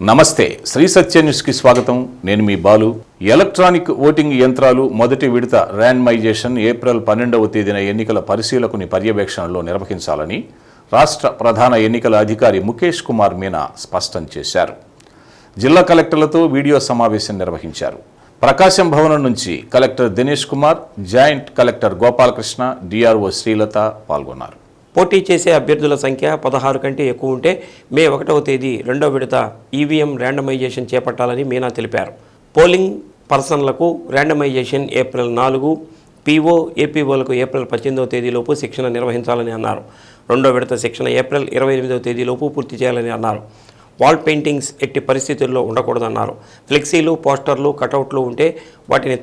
నమస్తే శ్రీ సత్య న్యూస్కి స్వాగతం. నేను మీ బాలు. ఎలక్ట్రానిక్ ఓటింగ్ యంత్రాలు మొదటి విడత ర్యాండమైజేషన్ ఏప్రిల్ 12వ తేదీన ఎన్నికల పరిశీలకుని పర్యవేక్షణలో నిర్వహించాలని రాష్ట్ర ప్రధాన ఎన్నికల అధికారి ముఖేష్ కుమార్ మీనా స్పష్టం చేశారు. జిల్లా కలెక్టర్లతో వీడియో సమావేశం నిర్వహించారు. ప్రకాశం భవనం నుంచి collector Dinesh Kumar, joint collector Gopalakrishna, DRO Srilatha పాల్గొన్నారు. పోటీ చేసే అభ్యర్థుల సంఖ్య 16 కంటే ఎక్కువ ఉంటే మే 1వ తేదీ రెండో విడత ఈవీఎం ర్యాండమైజేషన్ చేపట్టాలని మీనా తెలిపారు. పోలింగ్ పర్సన్లకు ర్యాండమైజేషన్ ఏప్రిల్ 4, పీఓ, ఏపీఓలకు ఏప్రిల్ 18వ తేదీలోపు శిక్షణ నిర్వహించాలని అన్నారు. రెండో విడత శిక్షణ ఏప్రిల్ 28వ తేదీలోపు పూర్తి చేయాలని అన్నారు. వాల్ పెయింటింగ్స్ ఎట్టి పరిస్థితుల్లో ఉండకూడదన్నారు. ఫ్లెక్సీలు, పోస్టర్లు, కటౌట్లు ఉంటే వాటిని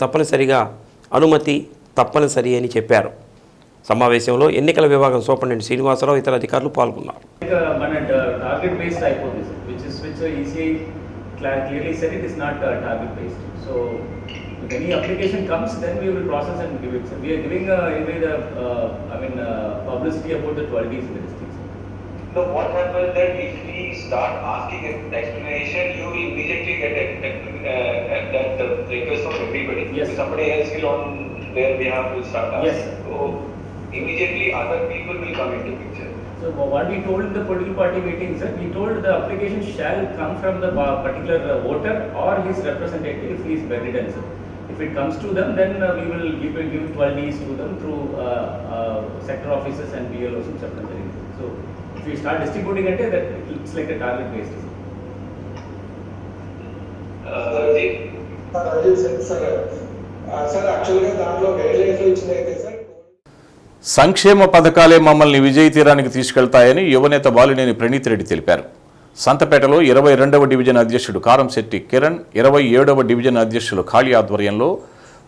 అనుమతి తప్పనిసరి అని చెప్పారు. సమావేశంలో ఎన్నికల విభాగం సూపరింటెండెంట్ శ్రీనివాసరావు, ఇతర అధికారులు పాల్గొన్నారు. మన టార్గెట్ బేస్డ్ అయిపోతుంది sir, which ECI clearly said it is not target based. So if any application comes, then we will process and give it. So we are giving publicity about the 12Ds in the district. So what happens that if we start asking an explanation, you will immediately get that request from everybody. Yes. Somebody else will on their behalf will start asking. Yes. So immediately other people will come into picture. So what we told in the political party meeting, sir, we told the application shall come from the particular voter or his representative if he is bedridden, sir. If it comes to them, then we will give 12Ds to them through sector offices and BLOs and supplementary. So if we start distributing it, that it's like a target based. Sir, actually దాంట్లో guidelines ఇచ్చినైతే sir సంక్షేమ పథకాలే మమ్మల్ని విజయ తీరానికి తీసుకెళ్తాయని యువనేత బాలినేని ప్రణీత్ రెడ్డి తెలిపారు. సంతపేటలో 22వ division అధ్యక్షుడు Karamsetti Kiran, 27వ division అధ్యక్షులు ఖాళీ ఆధ్వర్యంలో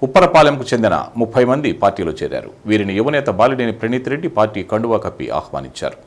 ఉప్పరపాలెంకు చెందిన 30 మంది పార్టీలో చేరారు. వీరిని యువనేత బాలినేని ప్రణీత్ రెడ్డి పార్టీ కండువా కప్పి ఆహ్వానించారు.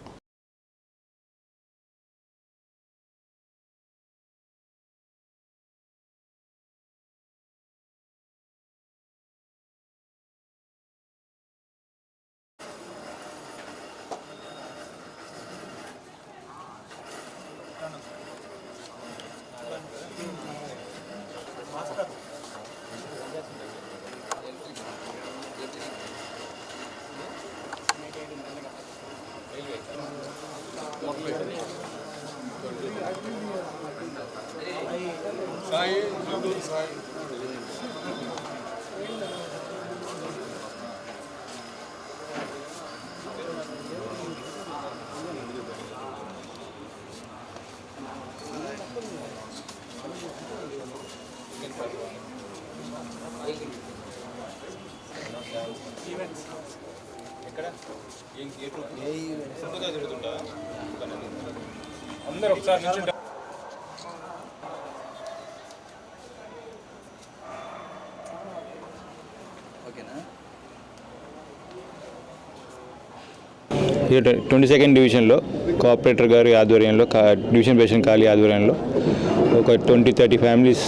అందరూ ఒకసారి నుంచి ఈ 22nd డివిజన్లో కోఆపరేటర్ గారి ఆధ్వర్యంలో డివిజన్ ప్రెసిడెంట్ ఖాళీ ఆధ్వర్యంలో ఒక 20-30 ఫ్యామిలీస్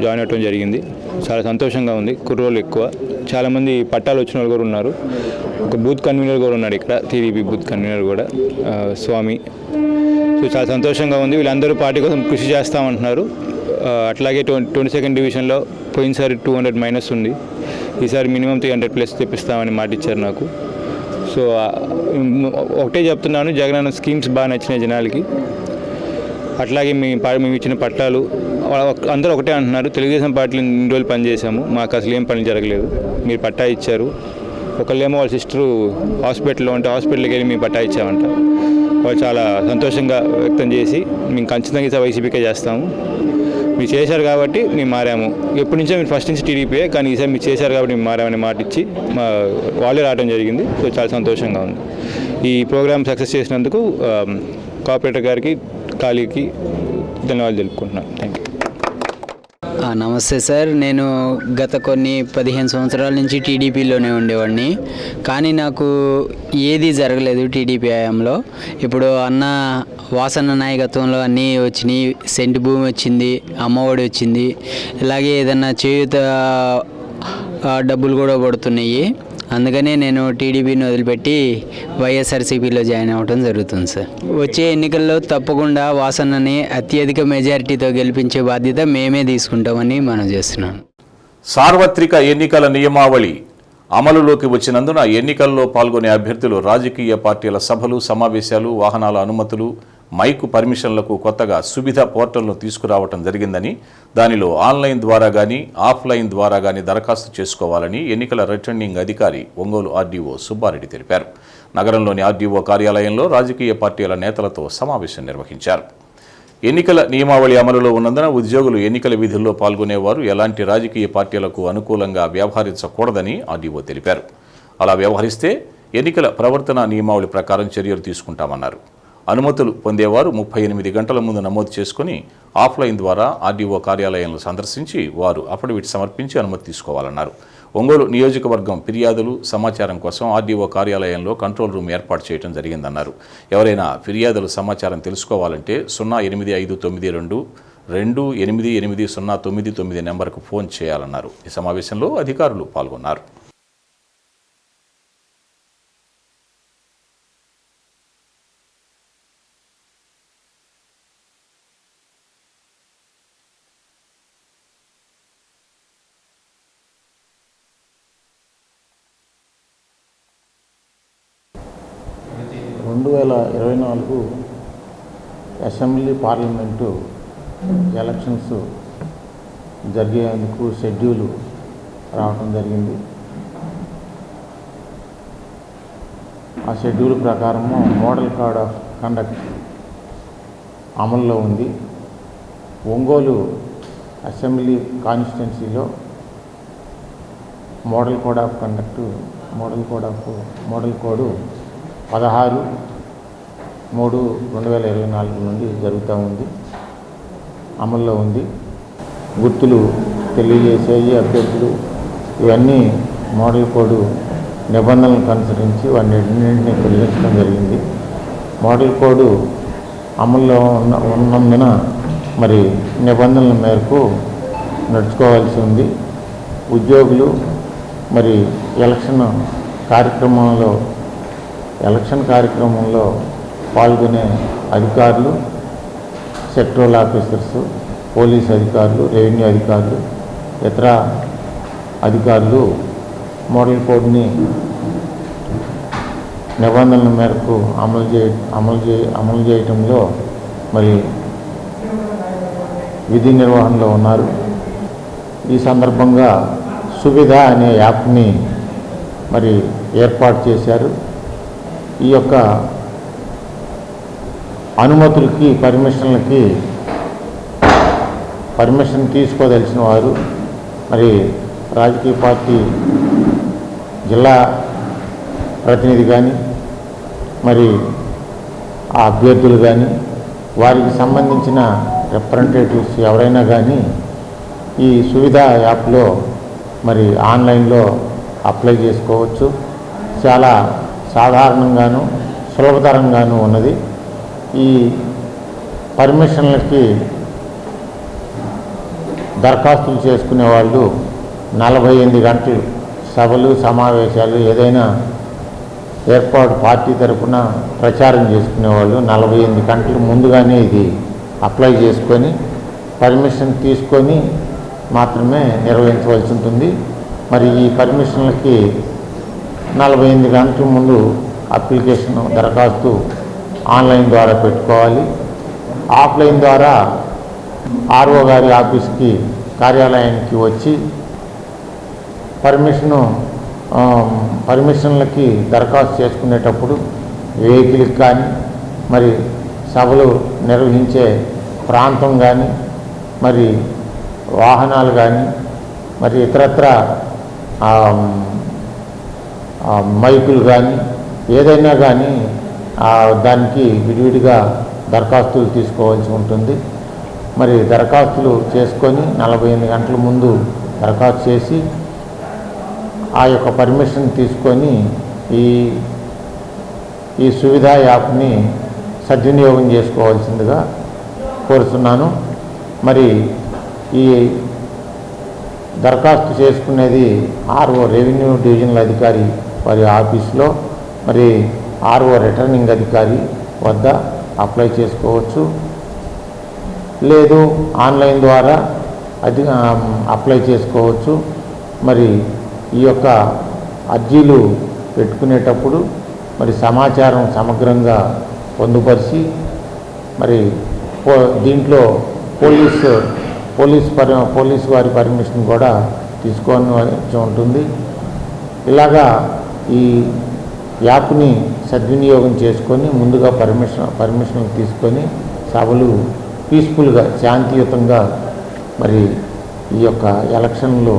జాయిన్ అవ్వడం జరిగింది. చాలా సంతోషంగా ఉంది. కుర్రోళ్ళు ఎక్కువ, చాలామంది పట్టాలు వచ్చిన వాళ్ళు కూడా ఉన్నారు. ఒక బూత్ కన్వీనర్ కూడా ఉన్నాడు ఇక్కడ, టీడీపీ బూత్ కన్వీనర్ కూడా స్వామి. సో చాలా సంతోషంగా ఉంది. వీళ్ళందరూ పార్టీ కోసం కృషి చేస్తామంటున్నారు. అట్లాగే 22nd డివిజన్లో పోయినసారి 200 మైనస్ ఉంది, ఈసారి మినిమం 300+ తెప్పిస్తామని మాట ఇచ్చారు నాకు. సో ఒకటే చెప్తున్నాను, జగనన్న స్కీమ్స్ బాగా నచ్చినాయి జనాలకి. అట్లాగే మేము ఇచ్చిన పట్టాలు అందరూ ఒకటే అంటున్నారు, తెలుగుదేశం పార్టీలో ఇన్ని రోజులు పనిచేసాము, మాకు అసలు ఏం పని జరగలేదు, మీరు పట్టా ఇచ్చారు. ఒకళ్ళేమో వాళ్ళ సిస్టరు హాస్పిటల్లో ఉంటే హాస్పిటల్కి వెళ్ళి మేము పట్టా ఇచ్చామంట. వాళ్ళు చాలా సంతోషంగా వ్యక్తం చేసి మేము ఖచ్చితంగా వైసీపీకే చేస్తాము, మీరు చేశారు కాబట్టి మేము మారాము, ఎప్పటి నుంచో మీరు ఫస్ట్ నుంచి టీడీపీయే కానీ ఈసారి మీరు చేశారు కాబట్టి మేము మారామని మాట ఇచ్చి వాళ్ళే రావడం జరిగింది. సో చాలా సంతోషంగా ఉంది. ఈ ప్రోగ్రామ్ సక్సెస్ చేసినందుకు కోఆపరేటర్ గారికి, ఖాళీకి ధన్యవాదాలు తెలుపుకుంటున్నాను. Thank you. నమస్తే సార్, నేను గత కొన్ని 15 సంవత్సరాల నుంచి టీడీపీలోనే ఉండేవాడిని, కానీ నాకు ఏది జరగలేదు టీడీపీ హయాంలో. ఇప్పుడు అన్న వాసన నాయకత్వంలో అన్నీ వచ్చినాయి, సెంటు భూమి వచ్చింది, అమ్మఒడి వచ్చింది, ఇలాగే ఏదన్నా చేయూత డబ్బులు కూడా పడుతున్నాయి. అందుకనే నేను టీడీపీని వదిలిపెట్టి వైఎస్ఆర్సీపీలో జాయిన్ అవ్వడం జరుగుతుంది సార్. వచ్చే ఎన్నికల్లో తప్పకుండా వాసన్నని అత్యధిక మెజారిటీతో గెలిపించే బాధ్యత మేమే తీసుకుంటామని మనం చేస్తున్నాం. సార్వత్రిక ఎన్నికల నియమావళి అమలులోకి వచ్చినందున ఎన్నికల్లో పాల్గొనే అభ్యర్థులు రాజకీయ పార్టీల సభలు, సమావేశాలు, వాహనాల అనుమతులు, మైకు పర్మిషన్లకు కొత్తగా సువిధ పోర్టల్ను తీసుకురావడం జరిగిందని, దానిలో ఆన్లైన్ ద్వారా కానీ ఆఫ్లైన్ ద్వారా కానీ దరఖాస్తు చేసుకోవాలని ఎన్నికల రిటర్నింగ్ అధికారి ఒంగోలు ఆర్డీఓ సుబ్బారెడ్డి తెలిపారు. నగరంలోని ఆర్డీఓ కార్యాలయంలో రాజకీయ పార్టీల నేతలతో సమావేశం నిర్వహించారు. ఎన్నికల నియమావళి అమలులో ఉన్నందున ఉద్యోగులు ఎన్నికల విధుల్లో పాల్గొనేవారు ఎలాంటి రాజకీయ పార్టీలకు అనుకూలంగా వ్యవహరించకూడదని ఆర్డీఓ తెలిపారు. అలా వ్యవహరిస్తే ఎన్నికల ప్రవర్తన నియమావళి ప్రకారం చర్యలు తీసుకుంటామన్నారు. అనుమతులు పొందేవారు 38 గంటల ముందు నమోదు చేసుకుని ఆఫ్లైన్ ద్వారా ఆర్డీఓ కార్యాలయంలో సందర్శించి వారు అఫిడవిట్ సమర్పించి అనుమతి తీసుకోవాలన్నారు. ఒంగోలు నియోజకవర్గం ఫిర్యాదులు, సమాచారం కోసం ఆర్డీఓ కార్యాలయంలో కంట్రోల్ రూమ్ ఏర్పాటు చేయడం జరిగిందన్నారు. ఎవరైనా ఫిర్యాదులు, సమాచారం తెలుసుకోవాలంటే 08592 288099 నెంబర్కు ఫోన్ చేయాలన్నారు. ఈ సమావేశంలో అధికారులు పాల్గొన్నారు. అసెంబ్లీ పార్లమెంటు ఎలక్షన్స్ జరిగేందుకు షెడ్యూలు రావడం జరిగింది. ఆ షెడ్యూల్ ప్రకారము మోడల్ కోడ్ ఆఫ్ కండక్ట్ అమల్లో ఉంది. ఒంగోలు అసెంబ్లీ కాన్స్టిట్యున్సీలో మోడల్ కోడ్ 16/3/2024 నుండి జరుగుతూ ఉంది, అమల్లో ఉంది. గుర్తులు తెలియజేసేవి అభ్యర్థులు ఇవన్నీ మోడల్ కోడ్ నిబంధనలను అనుసరించి వాటిని తొలగించడం జరిగింది. మోడల్ కోడ్ అమల్లో ఉన్నందున మరి నిబంధనల మేరకు నడుచుకోవాల్సి ఉంది. ఉద్యోగులు మరి ఎలక్షన్ కార్యక్రమంలో పాల్గొనే అధికారులు, సెక్టరల్ ఆఫీసర్స్, పోలీస్ అధికారులు, రెవెన్యూ అధికారులు, ఇతర అధికారులు మోడల్ కోడ్ని నిబంధనల మేరకు అమలు చేయటంలో మరి విధి నిర్వహణలో ఉన్నారు. ఈ సందర్భంగా సువిధ అనే యాప్ని మరి ఏర్పాటు చేశారు. ఈ యొక్క అనుమతులకి, పర్మిషన్ తీసుకోదలిచిన వారు మరి రాజకీయ పార్టీ జిల్లా ప్రతినిధి కానీ మరి ఆ అభ్యర్థులు కానీ వారికి సంబంధించిన రిప్రజెంటేటివ్స్ ఎవరైనా కానీ ఈ సువిధ యాప్లో మరి ఆన్లైన్లో అప్లై చేసుకోవచ్చు. చాలా సాధారణంగాను సులభతరంగాను ఉన్నది. ఈ పర్మిషన్లకి దరఖాస్తులు చేసుకునే వాళ్ళు 48 గంటలు సభలు, సమావేశాలు ఏదైనా పార్టీ తరఫున ప్రచారం చేసుకునేవాళ్ళు 48 గంటలు ముందుగానే ఇది అప్లై చేసుకొని పర్మిషన్ తీసుకొని మాత్రమే నిర్వహించవలసి ఉంటుంది. మరి ఈ పర్మిషన్లకి 48 గంటల ముందు అప్లికేషన్, దరఖాస్తు ఆన్లైన్ ద్వారా పెట్టుకోవాలి. ఆఫ్లైన్ ద్వారా ఆర్ఓ గారి ఆఫీస్కి, కార్యాలయానికి వచ్చి పర్మిషన్లకి దరఖాస్తు చేసుకునేటప్పుడు వెహికల్కి కానీ మరి సభలు నిర్వహించే ప్రాంతం కానీ మరి వాహనాలు కానీ మరి ఇతరత్ర మైకులు కానీ ఏదైనా కానీ దానికి విడివిడిగా దరఖాస్తులు తీసుకోవాల్సి ఉంటుంది. మరి దరఖాస్తులు చేసుకొని 48 గంటల ముందు దరఖాస్తు చేసి ఆ యొక్క పర్మిషన్ తీసుకొని ఈ సువిధ యాప్ని సద్వినియోగం చేసుకోవాల్సిందిగా కోరుతున్నాను. మరి ఈ దరఖాస్తు చేసుకునేది ఆర్ఓ రెవెన్యూ డివిజనల్ అధికారి వారి ఆఫీస్లో, మరి ఆర్ఓ రిటర్నింగ్ అధికారి వద్ద అప్లై చేసుకోవచ్చు. లేదు ఆన్లైన్ ద్వారా అది అప్లై చేసుకోవచ్చు. మరి ఈ యొక్క అర్జీలు పెట్టుకునేటప్పుడు మరి సమాచారం సమగ్రంగా పొందుపరిచి మరి దీంట్లో పోలీస్ వారి పర్మిషన్ కూడా తీసుకోవాల్సి ఉంటుంది. ఇలాగా ఈ యాప్ని సద్వినియోగం చేసుకొని ముందుగా పర్మిషన్ తీసుకొని సభలు పీస్ఫుల్గా శాంతియుతంగా మరి ఈ యొక్క ఎలక్షన్లు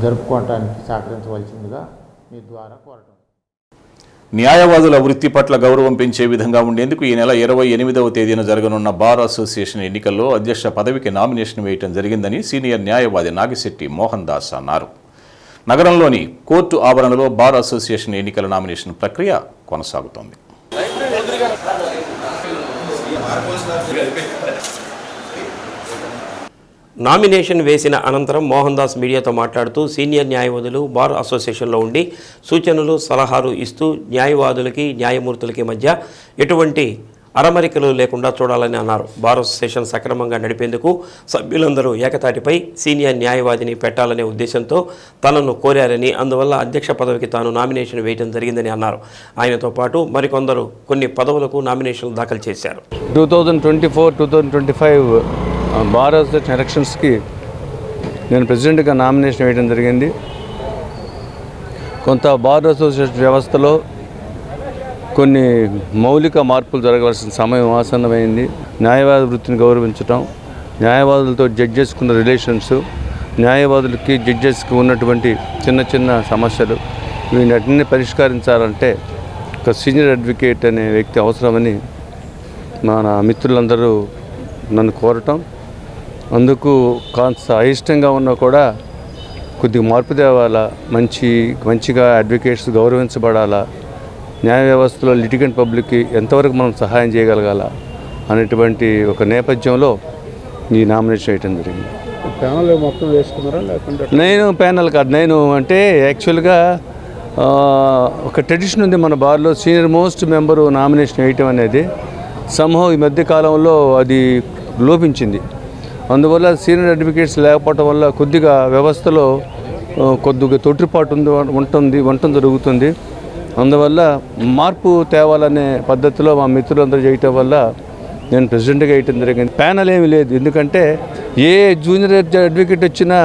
జరుపుకోవటానికి సహకరించవలసిందిగా మీ ద్వారా కోరటం. న్యాయవాదుల వృత్తి పట్ల గౌరవం పెంచే విధంగా ఉండేందుకు ఈ నెల 28వ తేదీన జరగనున్న బార్ అసోసియేషన్ ఎన్నికల్లో అధ్యక్ష పదవికి నామినేషన్ వేయటం జరిగిందని సీనియర్ న్యాయవాది నాగిశెట్టి మోహన్ దాస్ అన్నారు. నగరంలోని కోర్టు ఆవరణలో బార్ అసోసియేషన్ ఎన్నికల నామినేషన్ ప్రక్రియ కొనసాగుతోంది. నామినేషన్ వేసిన అనంతరం మోహన్ దాస్ మీడియాతో మాట్లాడుతూ సీనియర్ న్యాయవాదులు బార్ అసోసియేషన్లో ఉండి సూచనలు సలహాలు ఇస్తూ న్యాయవాదులకి న్యాయమూర్తులకి మధ్య ఎటువంటి అరమరికలు లేకుండా చూడాలని అన్నారు. బార్ అసోసియేషన్ సక్రమంగా నడిపేందుకు సభ్యులందరూ ఏకతాటిపై సీనియర్ న్యాయవాదిని పెట్టాలనే ఉద్దేశంతో తనను కోరారని, అందువల్ల అధ్యక్ష పదవికి తాను నామినేషన్ వేయడం జరిగిందని అన్నారు. ఆయనతో పాటు మరికొందరు కొన్ని పదవులకు నామినేషన్లు దాఖలు చేశారు. 2024-2025 బార్ అసోసియేషన్ ఎలక్షన్స్కి నేను ప్రెసిడెంట్గా నామినేషన్ వేయడం జరిగింది. కొంత బార్ అసోసియేషన్ వ్యవస్థలో కొన్ని మౌలిక మార్పులు జరగవలసిన సమయం ఆసన్నమైంది. న్యాయవాద వృత్తిని గౌరవించటం, న్యాయవాదులతో జడ్జెస్కున్న రిలేషన్స్, న్యాయవాదులకి జడ్జెస్కి ఉన్నటువంటి చిన్న చిన్న సమస్యలు, వీటన్నిటిని పరిష్కరించాలంటే ఒక సీనియర్ అడ్వకేట్ అనే వ్యక్తి అవసరమని మన మిత్రులందరూ నన్ను కోరటం, అందుకు కాస్త అయిష్టంగా ఉన్నా కూడా కొద్దిగా మార్పు తేవాలా, మంచిగా అడ్వకేట్స్ గౌరవించబడాలా, న్యాయ వ్యవస్థలో లిటిగెంట్ పబ్లిక్కి ఎంతవరకు మనం సహాయం చేయగలగాల అనేటువంటి ఒక నేపథ్యంలో ఈ నామినేషన్ వేయటం జరిగింది. ప్యానల్ మొత్తం వేసుకున్నారా లేకుంటే? నేను ప్యానల్ కాదు, నేను అంటే యాక్చువల్గా ఒక ట్రెడిషన్ ఉంది మన బార్లో, సీనియర్ మోస్ట్ మెంబరు నామినేషన్ వేయటం అనేది సంభవం ఈ మధ్య కాలంలో అది లోపించింది. అందువల్ల సీనియర్ అడ్వకేట్స్ లేకపోవటం వల్ల కొద్దిగా వ్యవస్థలో కొద్దిగా తొట్టిపాటు ఉండటం జరుగుతుంది. అందువల్ల మార్పు తేవాలనే పద్ధతిలో మా మిత్రులందరూ చేయటం వల్ల నేను ప్రెసిడెంట్గా వేయటం జరిగింది. ప్యానల్ ఏమీ లేదు, ఎందుకంటే ఏ జూనియర్ అడ్వకేట్ వచ్చినా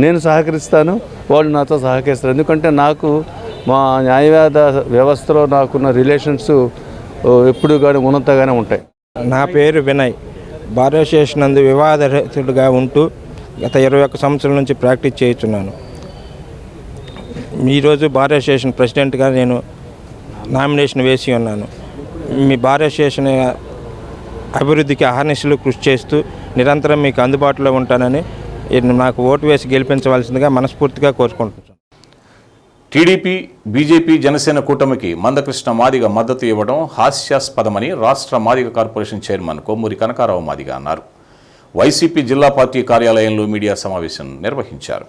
నేను సహకరిస్తాను, వాళ్ళు నాతో సహకరిస్తారు. ఎందుకంటే నాకు మా న్యాయవాద వ్యవస్థలో నాకున్న రిలేషన్స్ ఎప్పుడు కానీ ఉన్నతగానే ఉంటాయి. నా పేరు వినయ్. బార్ అసోసియేషన్ నందు వివాదరహితుడిగా ఉంటూ గత 21 సంవత్సరాల నుంచి ప్రాక్టీస్ చేస్తున్నాను. ఈరోజు బార్ అసోసియేషన్ ప్రెసిడెంట్గా నేను నామినేషన్ వేసి ఉన్నాను. మీ బార్ అసోసియేషన్ అభివృద్ధికి అహర్నిశలు కృషి చేస్తూ నిరంతరం మీకు అందుబాటులో ఉంటానని నాకు ఓటు వేసి గెలిపించవలసిందిగా మనస్ఫూర్తిగా కోరుకుంటున్నాను. టీడీపీ, బీజేపీ, జనసేన కూటమికి మందకృష్ణ మాదిగ మద్దతు ఇవ్వడం హాస్యాస్పదమని రాష్ట్ర మాదిగ కార్పొరేషన్ చైర్మన్ కొమ్మూరి కనకారావు మాదిగ అన్నారు. వైసీపీ జిల్లా పార్టీ కార్యాలయంలో మీడియా సమావేశం నిర్వహించారు.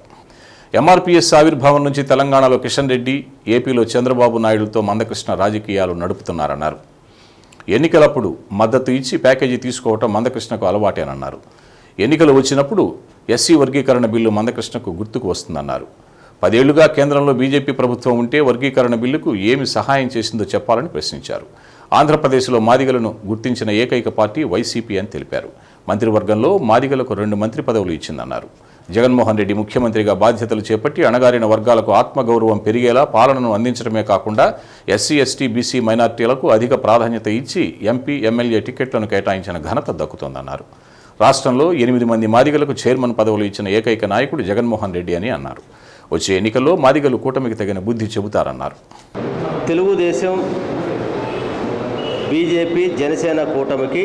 ఎంఆర్పీఎస్ ఆవిర్భావం నుంచి తెలంగాణలో కిషన్ రెడ్డి, ఏపీలో చంద్రబాబు నాయుడుతో మందకృష్ణ రాజకీయాలు నడుపుతున్నారన్నారు. ఎన్నికలప్పుడు మద్దతు ఇచ్చి ప్యాకేజీ తీసుకోవటం మందకృష్ణకు అలవాటేనన్నారు. ఎన్నికలు వచ్చినప్పుడు ఎస్సీ వర్గీకరణ బిల్లు మందకృష్ణకు గుర్తుకు వస్తుందన్నారు. 10 ఏళ్లుగా కేంద్రంలో బీజేపీ ప్రభుత్వం ఉంటే వర్గీకరణ బిల్లుకు ఏమి సహాయం చేసిందో చెప్పాలని ప్రశ్నించారు. ఆంధ్రప్రదేశ్లో మాదిగలను గుర్తించిన ఏకైక పార్టీ వైసీపీ అని తెలిపారు. మంత్రివర్గంలో మాదిగలకు 2 మంత్రి పదవులు ఇచ్చిందన్నారు. జగన్మోహన్ రెడ్డి ముఖ్యమంత్రిగా బాధ్యతలు చేపట్టి అణగారిన వర్గాలకు ఆత్మగౌరవం పెరిగేలా పాలనను అందించడమే కాకుండా ఎస్సీ, ఎస్టీ, బీసీ మైనార్టీలకు అధిక ప్రాధాన్యత ఇచ్చి ఎంపీ, ఎమ్మెల్యే టికెట్లను కేటాయించిన ఘనత దక్కుతోందన్నారు. రాష్ట్రంలో 8 మంది మాదిగలకు చైర్మన్ పదవులు ఇచ్చిన ఏకైక నాయకుడు జగన్మోహన్ రెడ్డి అని అన్నారు. వచ్చే ఎన్నికల్లో మాదిగలు కూటమికి తగిన బుద్ధి చెబుతారన్నారు. తెలుగుదేశం, బీజేపీ, జనసేన కూటమికి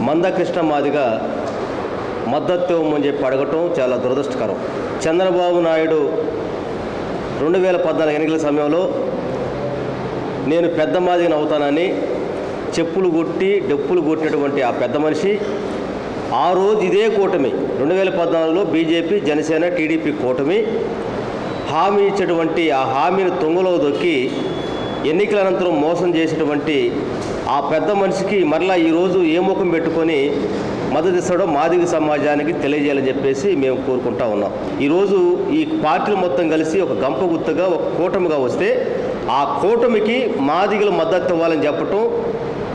మందకృష్ణ మాదిగ మద్దతు ఇవ్వమని చెప్పి అడగటం చాలా దురదృష్టకరం. చంద్రబాబు నాయుడు 2014 ఎన్నికల సమయంలో నేను పెద్ద మాదిగని అవుతానని చెప్పులు కొట్టి డప్పులు కొట్టినటువంటి ఆ పెద్ద మనిషి ఆ రోజు ఇదే కూటమి 2014లో బీజేపీ, జనసేన, టీడీపీ కూటమి హామీ ఇచ్చేటువంటి ఆ హామీని తుంగలో దొక్కి ఎన్నికల అనంతరం మోసం చేసేటువంటి ఆ పెద్ద మనిషికి మరలా ఈరోజు ఏ ముఖం పెట్టుకొని మద్దతు ఇస్తాడో మాదిగ సమాజానికి తెలియజేయాలని చెప్పేసి మేము కోరుకుంటా ఉన్నాం. ఈరోజు ఈ పార్టీలు మొత్తం కలిసి ఒక గంప గుర్తుగా ఒక కూటమిగా వస్తే ఆ కూటమికి మాదిగలు మద్దతు ఇవ్వాలని చెప్పటం,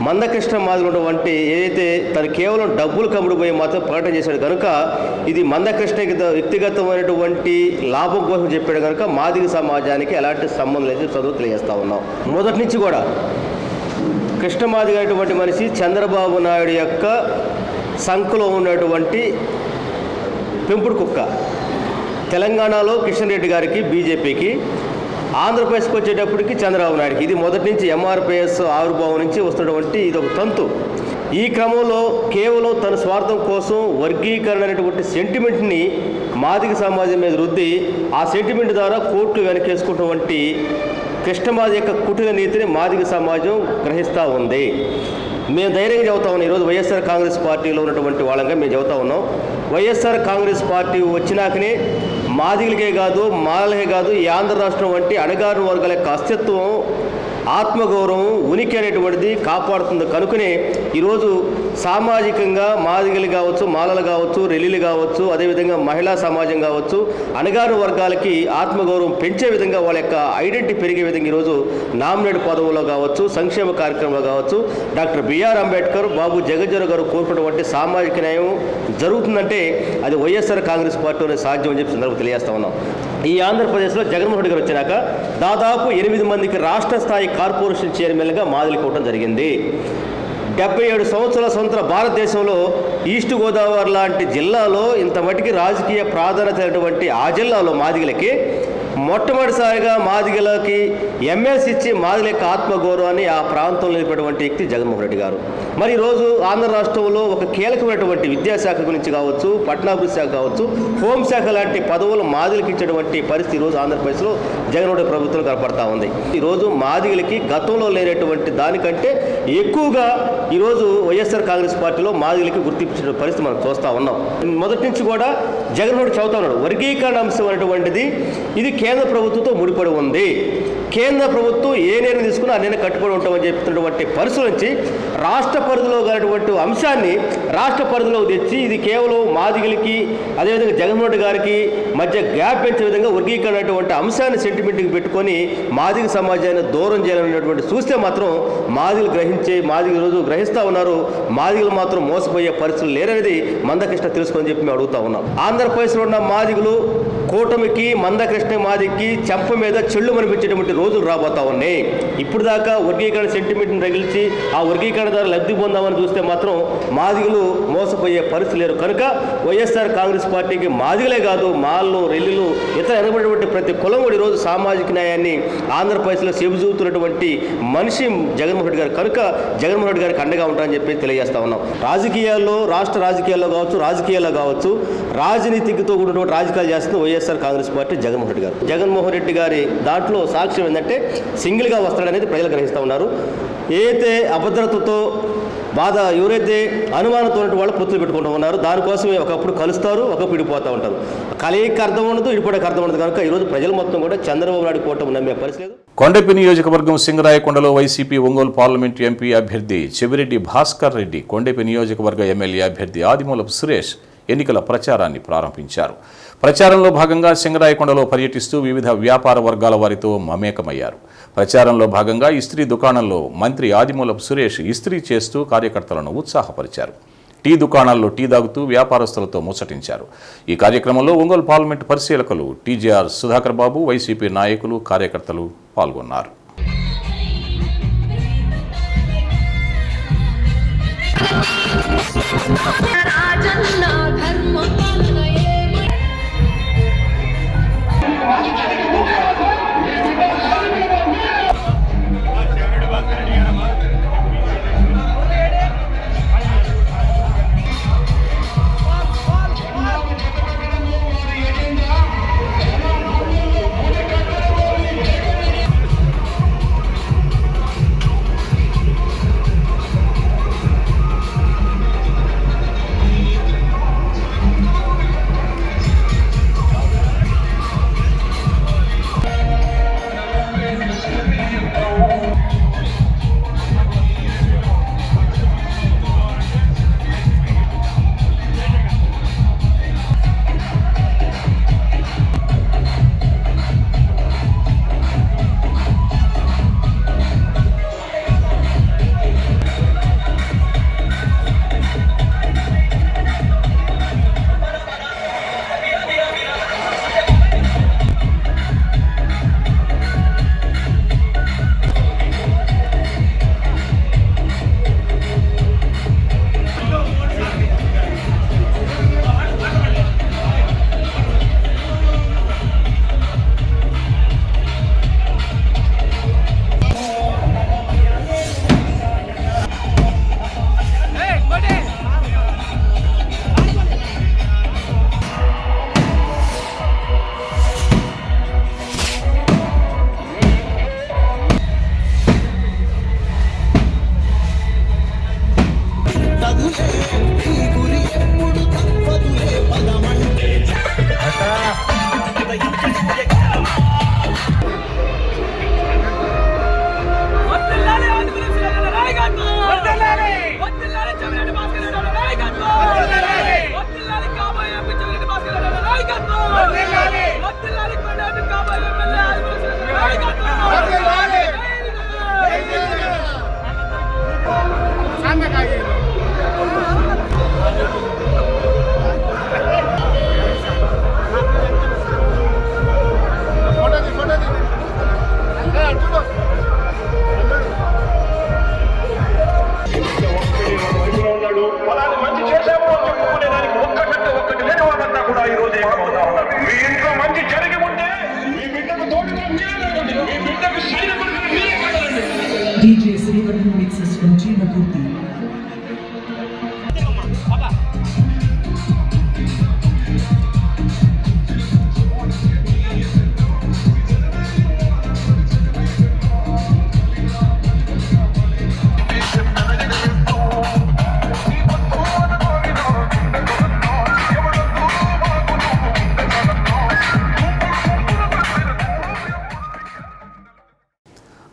మందకృష్ణ మాదిగలు ఉన్నటువంటి ఏదైతే తను కేవలం డబ్బులు కమ్ముడిపోయి మాత్రం ప్రకటన చేశాడు కనుక ఇది మందకృష్ణకి వ్యక్తిగతమైనటువంటి లాభం కోసం చెప్పాడు కనుక మాదిగ సమాజానికి ఎలాంటి సంబంధం లేదు చదువు తెలియజేస్తా ఉన్నాం. మొదటి నుంచి కూడా కృష్ణమాదిగ అనేటువంటి మనిషి చంద్రబాబు నాయుడు యొక్క సంఖలో ఉన్నటువంటి పెంపుడు కుక్క. తెలంగాణలో కిషన్ రెడ్డి గారికి బీజేపీకి, ఆంధ్రప్రదేశ్కి వచ్చేటప్పటికి చంద్రబాబు నాయుడుకి. ఇది మొదటి నుంచి ఎంఆర్పిఎస్ ఆవిర్భావం నుంచి వస్తున్నటువంటి ఇది ఒక తంతు. ఈ క్రమంలో కేవలం తన స్వార్థం కోసం వర్గీకరణ అనేటువంటి సెంటిమెంట్ని మాదిగ సమాజం మీద రుద్ది ఆ సెంటిమెంట్ ద్వారా కోర్టులు వెనకేసుకున్నటువంటి కృష్ణమాది యొక్క కుటిల నీతిని మాదిగ సమాజం గ్రహిస్తూ ఉంది. మేము ధైర్యంగా చెబుతా ఉన్నాం. ఈరోజు వైఎస్ఆర్ కాంగ్రెస్ పార్టీలో ఉన్నటువంటి వాళ్ళంగా మేము చెబుతా ఉన్నాం. వైఎస్ఆర్ కాంగ్రెస్ పార్టీ వచ్చినాకనే మాదిగలకే కాదు, మాలలకే కాదు, ఈ ఆంధ్ర రాష్ట్రం వంటి అణగారిన వర్గాల యొక్క అస్తిత్వం, ఆత్మగౌరవం, ఉనికి అనేటువంటిది కాపాడుతుంది. కనుకనే ఈరోజు సామాజికంగా మాదిగలు కావచ్చు, మాలలు కావచ్చు, రెల్లిలు కావచ్చు, అదేవిధంగా మహిళా సమాజం కావచ్చు, అణగారిన వర్గాలకి ఆత్మగౌరవం పెంచే విధంగా వాళ్ళ యొక్క ఐడెంటిటీ పెరిగే విధంగా ఈరోజు నామినేట్ పదవుల్లో కావచ్చు, సంక్షేమ కార్యక్రమంలో కావచ్చు డాక్టర్ బిఆర్ అంబేద్కర్, బాబు జగజ్జీవన్ గారు కోరుకున్నటువంటి సామాజిక న్యాయం జరుగుతుందంటే అది వైఎస్ఆర్ కాంగ్రెస్ పార్టీలోనే సాధ్యం అని చెప్పి సందర్భంగా తెలియజేస్తా ఉన్నాం. ఈ ఆంధ్రప్రదేశ్లో జగన్మోహన్ రెడ్డి గారు వచ్చినాక దాదాపు 8 మందికి రాష్ట్ర స్థాయి కార్పొరేషన్ చైర్మన్గా మాదిగలకు ఇవ్వడం జరిగింది. 77 సంవత్సరాల స్వతంత్ర భారతదేశంలో ఈస్ట్ గోదావరి లాంటి జిల్లాలో ఇంత మటుకి రాజకీయ ప్రాధాన్యత అయినటువంటి ఆ జిల్లాలో మాదిగలకి మొట్టమొదటిసారిగా మాదిగలకి ఎమ్మెల్సీ ఇచ్చి మాదిగల యొక్క ఆత్మగౌరవాన్ని ఆ ప్రాంతంలో నిలిపేటువంటి వ్యక్తి జగన్మోహన్ రెడ్డి గారు. మరి ఈరోజు ఆంధ్ర రాష్ట్రంలో ఒక కీలకమైనటువంటి విద్యాశాఖ గురించి కావచ్చు, పట్టణాభివృద్ధి శాఖ కావచ్చు, హోంశాఖ లాంటి పదవులు మాదిగలకి ఇచ్చేటువంటి పరిస్థితి ఈరోజు ఆంధ్రప్రదేశ్లో జగన్మోహన్ రెడ్డి ప్రభుత్వం కనపడతా ఉంది. ఈరోజు మాదిగలకి గతంలో లేనటువంటి దానికంటే ఎక్కువగా ఈరోజు వైఎస్ఆర్ కాంగ్రెస్ పార్టీలో మాదిగలకి గుర్తించిన పరిస్థితి మనం చూస్తూ ఉన్నాం. మొదటి నుంచి కూడా జగన్మోహన్ రెడ్డి చెబుతా ఉన్నాడు, వర్గీకరణ అంశం అనేటువంటిది ఇది కేంద్ర ప్రభుత్వంతో ముడిపడి ఉంది. కేంద్ర ప్రభుత్వం ఏ నిర్ణయం తీసుకున్నా ఆ నిర్ణయం కట్టుబడి ఉంటామని చెప్తున్నటువంటి పరిస్థితుల నుంచి రాష్ట్ర పరిధిలో కలిగినటువంటి అంశాన్ని రాష్ట్ర పరిధిలో తెచ్చి ఇది కేవలం మాదిగలకి అదేవిధంగా జగన్మోహన్ రెడ్డి గారికి మధ్య గ్యాప్ పెంచే విధంగా వర్గీకరణ అనేటువంటి అంశాన్ని సెంటిమెంట్కి పెట్టుకొని మాదిగ సమాజాన్ని దూరం చేయాలనేటువంటి చూస్తే మాత్రం మాదిగలు ఈరోజు గ్రహిస్తూ ఉన్నారు. మాదిగలు మాత్రం మోసపోయే పరిస్థితులు లేరనేది మందకృష్ణ తెలుసుకొని చెప్పి మేము అడుగుతా ఉన్నాం. ఆంధ్రప్రదేశ్లో ఉన్న మాదిగలు కూటమికి, మందకృష్ణ మాదికి చెంప మీద చెళ్ళు మనిపించేటువంటి రోజులు రాబోతా ఉన్నాయి. ఇప్పుడు దాకా వర్గీకరణ సెంటిమెంట్ని రగిల్చి ఆ వర్గీకరణ ద్వారా లబ్ధి పొందామని చూస్తే మాత్రం మాదిగలు మోసపోయే పరిస్థితి లేరు. కనుక వైఎస్ఆర్ కాంగ్రెస్ పార్టీకి మాదిగలే కాదు, మాళ్ళు, రెల్లిలు, ఇతర ఎనబడినటువంటి ప్రతి కులం కూడా ఈరోజు సామాజిక న్యాయాన్ని ఆంధ్రప్రదేశ్లో చెబుతూతున్నటువంటి మనిషి జగన్మోహన్ రెడ్డి గారు. కనుక జగన్మోహన్ రెడ్డి గారికి అండగా ఉంటారని చెప్పి తెలియజేస్తా ఉన్నాం. రాజకీయాల్లో, రాష్ట్ర రాజకీయాల్లో కావచ్చు, రాజనీతితో కూడినటువంటి రాజకీయాలు చేస్తుంది వైఎస్ఆర్ కాంగ్రెస్ పార్టీ, జగన్మోహన్ రెడ్డి గారు. జగన్మోహన్ రెడ్డి గారి దాంట్లో సాక్ష్యం ఏంటంటే సింగిల్గా వస్తాడనేది ప్రజలు గ్రహిస్తూ ఉన్నారు. ఏదైతే అభద్రతతో ఎవరైతే అనుమానంతో ఉన్నటువంటి వాళ్ళు పొత్తులు పెట్టుకుంటూ ఉన్నారు, దానికోసమే ఒకప్పుడు కలుస్తారు, ఒకప్పుడు విడిపోతూ ఉంటారు. కలయికి అర్థం ఉండదు, విడిపోవడానికి అర్థం ఉండదు. కనుక ఈరోజు ప్రజలు మొత్తం కూడా చంద్రబాబు నాయుడు కూటమి నమ్మే పరిస్థితి లేదు. కొండపి నియోజకవర్గం సింగరాయకొండలో వైసీపీ ఒంగోలు పార్లమెంటు ఎంపీ అభ్యర్థి చెవిరెడ్డి భాస్కర్ రెడ్డి, కొండపి నియోజకవర్గ ఎమ్మెల్యే అభ్యర్థి ఆదిమూలపు సురేష్ ఎన్నికల ప్రచారాన్ని ప్రారంభించారు. ప్రచారంలో భాగంగా సింగరాయకొండలో పర్యటిస్తూ వివిధ వ్యాపార వర్గాల వారితో మమేకమయ్యారు. ప్రచారంలో భాగంగా ఇస్త్రీ దుకాణంలో మంత్రి ఆదిమూలపు సురేష్ ఇస్త్రీ చేస్తూ కార్యకర్తలను ఉత్సాహపరిచారు. టీ దుకాణాల్లో టీ తాగుతూ వ్యాపారస్తులతో ముచ్చటించారు. ఈ కార్యక్రమంలో ఒంగోలు పార్లమెంటు పరిశీలకులు టీజేఆర్ సుధాకర్ బాబు, వైసీపీ నాయకులు, కార్యకర్తలు పాల్గొన్నారు.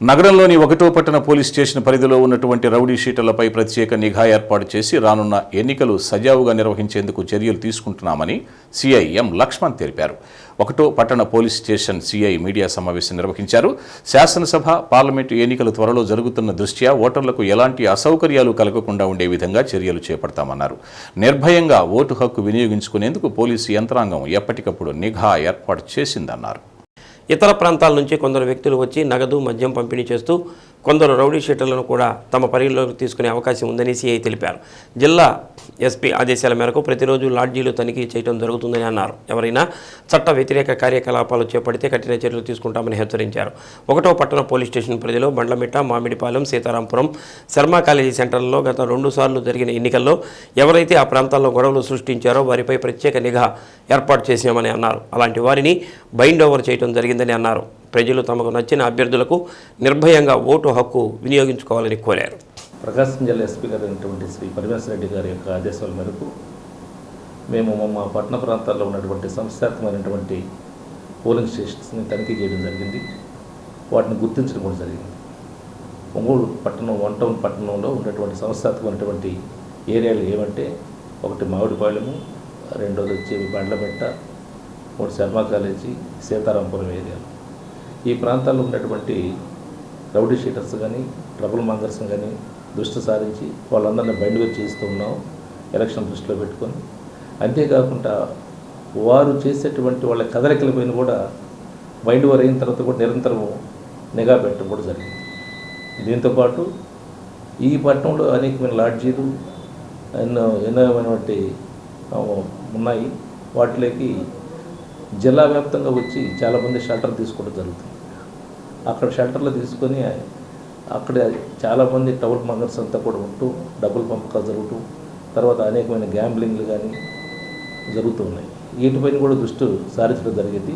నగరంలోని 1వ పట్టణ పోలీస్ స్టేషన్ పరిధిలో ఉన్నటువంటి రౌడీ షీటర్లపై ప్రత్యేక నిఘా ఏర్పాటు చేసి రానున్న ఎన్నికలు సజావుగా నిర్వహించేందుకు చర్యలు తీసుకుంటున్నామని సిఐ ఎం లక్ష్మణ్ తెలిపారు. 1వ పట్టణ పోలీస్ స్టేషన్ సిఐ మీడియా సమావేశం నిర్వహించారు. శాసనసభ, పార్లమెంటు ఎన్నికలు త్వరలో జరుగుతున్న దృష్ట్యా ఓటర్లకు ఎలాంటి అసౌకర్యాలు కలగకుండా ఉండే విధంగా చర్యలు చేపడతామన్నారు. నిర్భయంగా ఓటు హక్కు వినియోగించుకునేందుకు పోలీసు యంత్రాంగం ఎప్పటికప్పుడు నిఘా ఏర్పాటు చేసిందన్నారు. ఇతర ప్రాంతాల నుంచి కొందరు వ్యక్తులు వచ్చి నగదు, మద్యం పంపిణీ చేస్తూ కొందరు రౌడీ షీటర్లను కూడా తమ పరిధిలోకి తీసుకునే అవకాశం ఉందని సిఐ తెలిపారు. జిల్లా ఎస్పీ ఆదేశాల మేరకు ప్రతిరోజు లాడ్జీలు తనిఖీ చేయడం జరుగుతుందని అన్నారు. ఎవరైనా చట్ట వ్యతిరేక కార్యకలాపాలు చేపడితే కఠిన చర్యలు తీసుకుంటామని హెచ్చరించారు. 1వ పట్టణ పోలీస్ స్టేషన్ పరిధిలో బండ్లమిట్ట, మామిడిపాలెం, సీతారాంపురం, శర్మ కాలేజీ సెంటర్లలో గత 2 సార్లు జరిగిన ఎన్నికల్లో ఎవరైతే ఆ ప్రాంతాల్లో గొడవలు సృష్టించారో వారిపై ప్రత్యేక నిఘా ఏర్పాటు చేశామని అన్నారు. అలాంటి వారిని బైండ్ ఓవర్ చేయడం జరిగిందని అన్నారు. ప్రజలు తమకు నచ్చిన అభ్యర్థులకు నిర్భయంగా ఓటు హక్కు వినియోగించుకోవాలని కోరారు. ప్రకాశం జిల్లా ఎస్పీ గారు అయినటువంటి శ్రీ పరమేశ్వర రెడ్డి గారి యొక్క ఆదేశాల మేరకు మేము మా పట్టణ ప్రాంతాల్లో ఉన్నటువంటి సంస్థాత్మకమైనటువంటి పోలింగ్ స్టేషన్స్ని తనిఖీ చేయడం జరిగింది. వాటిని గుర్తించడం కూడా జరిగింది. ఒంగోలు పట్టణం, 1 టౌన్ పట్టణంలో ఉన్నటువంటి సంస్థాత్మకమైనటువంటి ఏరియాలు ఏమంటే, 1 మామిడిపాలెము, 2వది వచ్చి బండ్లమెట్ట, 3 శర్మ కాలేజీ, సీతారాంపురం ఏరియాలు. ఈ ప్రాంతాల్లో ఉన్నటువంటి రౌడీ షీటర్స్ కానీ, ట్రబుల్ మాంగర్స్ కానీ దృష్టి సారించి వాళ్ళందరినీ బైండ్ ఓవర్ చేస్తూ ఉన్నాం ఎలక్షన్ దృష్టిలో పెట్టుకొని. అంతేకాకుండా వారు చేసేటువంటి వాళ్ళ కదలికలపైన కూడా బైండ్ ఓవర్ అయిన తర్వాత కూడా నిరంతరం నిఘా పెట్టడం కూడా జరిగింది. దీంతోపాటు ఈ పట్టణంలో అనేకమైన లాడ్జీలు ఎన్నోమైనటువంటి ఉన్నాయి. వాటిలోకి జిల్లా వ్యాప్తంగా వచ్చి చాలామంది షెల్టర్ తీసుకోవడం జరుగుతుంది. అక్కడ షెల్టర్లు తీసుకొని అక్కడ చాలామంది టౌల్ మంగర్స్ అంతా కూడా ఉంటూ డబ్బులు పంపకాలు జరుగుతూ, తర్వాత అనేకమైన గ్యాంబ్లింగ్లు కానీ జరుగుతూ ఉన్నాయి. వీటిపైన కూడా దృష్టి సారించడం జరిగింది.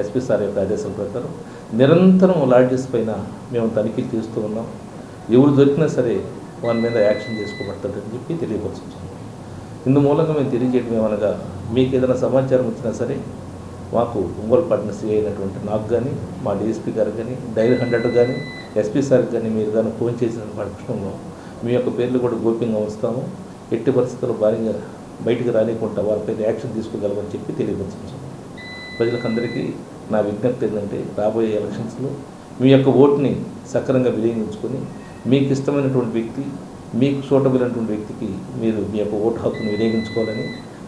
ఎస్పీ సార్ యొక్క ఆదేశాల ప్రకారం నిరంతరం లాడ్జెస్ పైన మేము తనిఖీలు చేస్తూ ఉన్నాం. ఎవరు దొరికినా సరే వారి మీద యాక్షన్ చేసుకోబడతాడని చెప్పి తెలియపరుచుతున్నాం. ఇందు మూలంగా మేము తెలియజేయడం ఏమనగా, మీకు ఏదైనా సమాచారం వచ్చినా సరే మాకు ఒంగోలు పట్టణ సిఐ అయినటువంటి నాకు కానీ, మా డిఎస్పీ గారికి కానీ, డైల్ 100 కానీ, ఎస్పీ సార్కి కానీ మీరు కానీ ఫోన్ చేసిన పక్షంలో మీ యొక్క పేర్లు కూడా గోప్యంగా ఉంచుతాము. ఎట్టి పరిస్థితుల్లో భారీగా బయటకు రానికుండా వారిపై యాక్షన్ తీసుకోగలమని చెప్పి తెలియపరుచుకుంటాం. ప్రజలకందరికీ నా విజ్ఞప్తి ఏంటంటే, రాబోయే ఎలక్షన్స్లో మీ యొక్క ఓటుని సక్రమంగా వినియోగించుకొని మీకు ఇష్టమైనటువంటి వ్యక్తి, మీకు సూటబుల్ అయినటువంటి వ్యక్తికి మీరు మీ యొక్క ఓటు హక్కును వినియోగించుకోవాలని,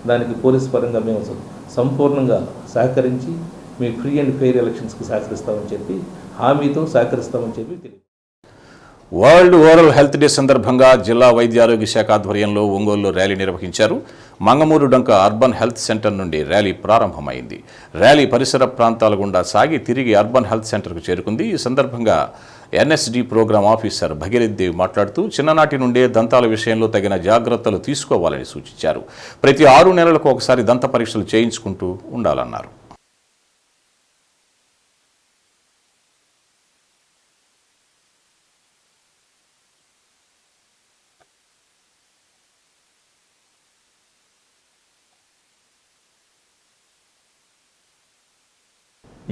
దానికి పోలీసు పరంగా మేము సంపూర్ణంగా సహకరించి మీ ఫ్రీ అండ్ ఫెయిర్ ఎలక్షన్స్కి సహకరిస్తామని చెప్పి హామీతో సహకరిస్తామని చెప్పి తెలియదు. వరల్డ్ ఓరల్ హెల్త్ డే సందర్భంగా జిల్లా వైద్య ఆరోగ్య శాఖ ఆధ్వర్యంలో ఒంగోలులో ర్యాలీ నిర్వహించారు. మంగమూరు డంక అర్బన్ హెల్త్ సెంటర్ నుండి ర్యాలీ ప్రారంభమైంది. ర్యాలీ పరిసర ప్రాంతాల గుండా సాగి తిరిగి అర్బన్ హెల్త్ సెంటర్కు చేరుకుంది. ఈ సందర్భంగా ఎన్ఎస్డి ప్రోగ్రామ్ ఆఫీసర్ భగీరథ్ దేవి మాట్లాడుతూ చిన్ననాటి నుండే దంతాల విషయంలో తగిన జాగ్రత్తలు తీసుకోవాలని సూచించారు. ప్రతి 6 నెలలకు ఒకసారి దంత పరీక్షలు చేయించుకుంటూ ఉండాలన్నారు.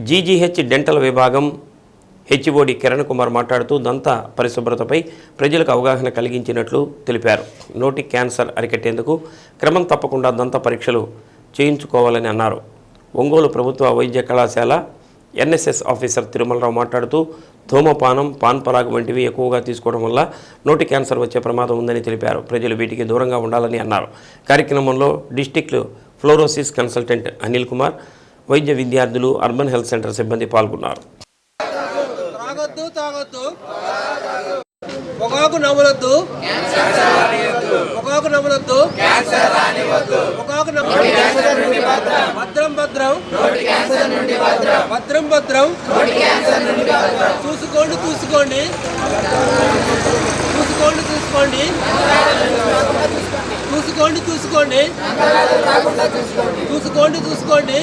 జీజీహెచ్ డెంటల్ విభాగం హెచ్ఓడి కిరణ్ కుమార్ మాట్లాడుతూ దంత పరిశుభ్రతపై ప్రజలకు అవగాహన కలిగించినట్లు తెలిపారు. నోటి క్యాన్సర్ అరికట్టేందుకు క్రమం తప్పకుండా దంత పరీక్షలు చేయించుకోవాలని అన్నారు. ఒంగోలు ప్రభుత్వ వైద్య కళాశాల ఎన్ఎస్ఎస్ ఆఫీసర్ తిరుమలరావు మాట్లాడుతూ ధూమపానం, పాన్ పరాగ్ వంటివి ఎక్కువగా తీసుకోవడం వల్ల నోటి క్యాన్సర్ వచ్చే ప్రమాదం ఉందని తెలిపారు. ప్రజలు వీటికి దూరంగా ఉండాలని అన్నారు. కార్యక్రమంలో district fluorosis consultant Anil Kumar, వైద్య విద్యార్థులు, అర్బన్ హెల్త్ సెంటర్ సిబ్బంది పాల్గొన్నారు. పొగాకు నమలొద్దు, పొగాకు నమలొద్దు, పొగాకు నమలొద్దు, భద్రం భద్రం, భద్రం భద్రం, చూసుకోండి చూసుకోండి, చూసుకోండి చూసుకోండి, చూసుకోండి చూసుకోండి. చూసుకోండి. చూసుకోండి.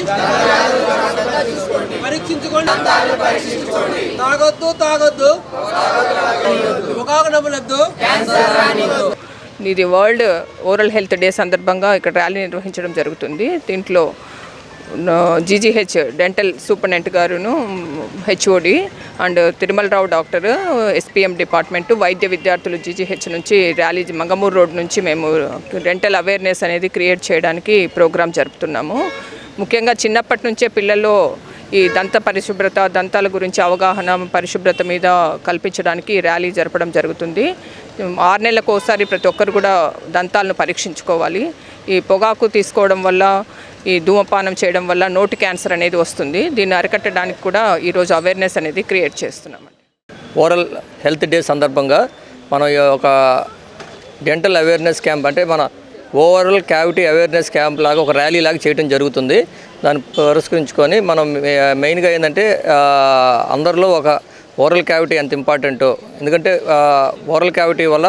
పరీక్షించుకోండి. తాగొద్దు. పొగాకు నమలొద్దు. ఇది వరల్డ్ ఓరల్ హెల్త్ డే సందర్భంగా ఇక్కడ ర్యాలీ నిర్వహించడం జరుగుతుంది. దీంట్లో జీజీహెచ్ డెంటల్ సూపరింటెండెంట్ గారును, HOD and Tirumalarao doctor, SPM department, వైద్య విద్యార్థులు జీజీహెచ్ నుంచి ర్యాలీ మంగమూరు రోడ్ నుంచి మేము డెంటల్ అవేర్నెస్ అనేది క్రియేట్ చేయడానికి ప్రోగ్రాం జరుపుతున్నాము. ముఖ్యంగా చిన్నప్పటి నుంచే పిల్లల్లో ఈ దంత పరిశుభ్రత, దంతాల గురించి అవగాహన, పరిశుభ్రత మీద కల్పించడానికి ర్యాలీ జరపడం జరుగుతుంది. 6 నెలలకు ఒకసారి ప్రతి ఒక్కరు కూడా దంతాలను పరీక్షించుకోవాలి. ఈ పొగాకు తీసుకోవడం వల్ల, ఈ ధూమపానం చేయడం వల్ల నోటి క్యాన్సర్ అనేది వస్తుంది. దీన్ని అరికట్టడానికి కూడా ఈరోజు అవేర్నెస్ అనేది క్రియేట్ చేస్తున్నామండి. ఓరల్ హెల్త్ డే సందర్భంగా మనం ఒక డెంటల్ అవేర్నెస్ క్యాంప్, అంటే మన ఓవరాల్ క్యావిటీ అవేర్నెస్ క్యాంప్ లాగా ఒక ర్యాలీ లాగా చేయడం జరుగుతుంది. దాన్ని పురస్కరించుకొని మనం మెయిన్గా ఏంటంటే అందరిలో ఒక ఓరల్ క్యావిటీ ఎంత ఇంపార్టెంటో, ఎందుకంటే ఓరల్ క్యావిటీ వల్ల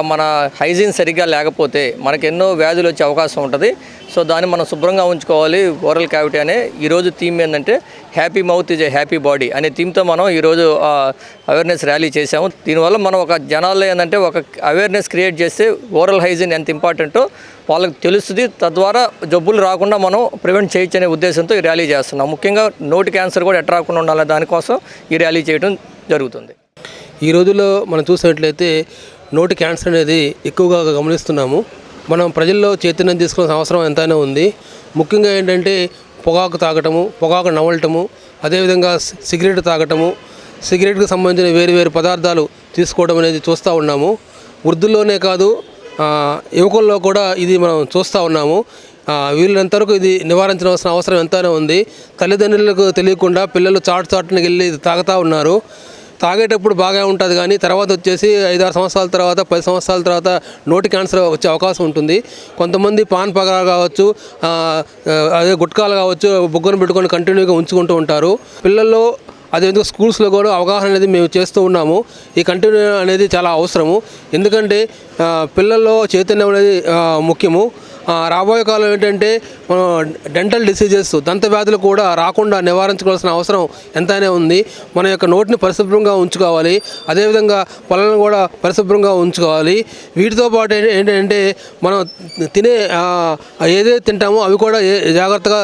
మన హైజీన్ సరిగ్గా లేకపోతే మనకు ఎన్నో వ్యాధులు వచ్చే అవకాశం ఉంటుంది. సో దాన్ని మనం శుభ్రంగా ఉంచుకోవాలి. ఓరల్ క్యావిటీ అనే ఈరోజు థీమ్ ఏంటంటే happy mouth is a happy body అనే థీమ్తో మనం ఈరోజు అవేర్నెస్ ర్యాలీ చేసాము. దీనివల్ల మనం ఒక జనాల్లో ఏంటంటే ఒక అవేర్నెస్ క్రియేట్ చేస్తే ఓరల్ హైజీన్ ఎంత ఇంపార్టెంటో వాళ్ళకి తెలుస్తుంది. తద్వారా జబ్బులు రాకుండా మనం ప్రివెంట్ చేయొచ్చు అనే ఉద్దేశంతో ఈ ర్యాలీ చేస్తున్నాం. ముఖ్యంగా నోటి క్యాన్సర్ కూడా ఎట్లా రాకుండా ఉండాలనే దానికోసం ఈ ర్యాలీ చేయడం జరుగుతుంది. ఈ రోజుల్లో మనం చూసినట్లయితే నోటి క్యాన్సర్ అనేది ఎక్కువగా గమనిస్తున్నాము. మనం ప్రజల్లో చైతన్యం తీసుకోవాల్సిన అవసరం ఎంతైనా ఉంది. ముఖ్యంగా ఏంటంటే పొగాకు తాగటము, పొగాకు నవలటము, అదేవిధంగా సిగరెట్ తాగటము, సిగరెట్కి సంబంధించిన వేరు పదార్థాలు తీసుకోవడం అనేది చూస్తూ ఉన్నాము. వృద్ధుల్లోనే కాదు, యువకుల్లో కూడా ఇది మనం చూస్తూ ఉన్నాము. వీళ్ళంతవరకు ఇది నివారించవలసిన అవసరం ఎంతైనా ఉంది. తల్లిదండ్రులకు తెలియకుండా పిల్లలు చాటుని వెళ్ళి తాగుతూ ఉన్నారు. తాగేటప్పుడు బాగా ఉంటుంది, కానీ తర్వాత వచ్చేసి 5-6 సంవత్సరాల తర్వాత, 10 సంవత్సరాల తర్వాత నోటి క్యాన్సర్ వచ్చే అవకాశం ఉంటుంది. కొంతమంది పాన్ పగరాలు కావచ్చు, అదే గుట్కాలు కావచ్చు, బుగ్గను పెట్టుకొని కంటిన్యూగా ఉంచుకుంటూ ఉంటారు. పిల్లల్లో అదేవిధంగా స్కూల్స్లో కూడా అవగాహన అనేది మేము చేస్తూ ఉన్నాము. ఈ కంటిన్యూ అనేది చాలా అవసరము. ఎందుకంటే పిల్లల్లో చైతన్యం అనేది ముఖ్యము. రాబోయే కాలం ఏంటంటే మనం డెంటల్ డిసీజెస్, దంత వ్యాధులు కూడా రాకుండా నివారించుకోవాల్సిన అవసరం ఎంతైనా ఉంది. మన యొక్క నోటిని పరిశుభ్రంగా ఉంచుకోవాలి, అదేవిధంగా పళ్ళను కూడా పరిశుభ్రంగా ఉంచుకోవాలి. వీటితో పాటు ఏంటంటే మనం తినే ఏదైతే తింటామో అవి కూడా జాగ్రత్తగా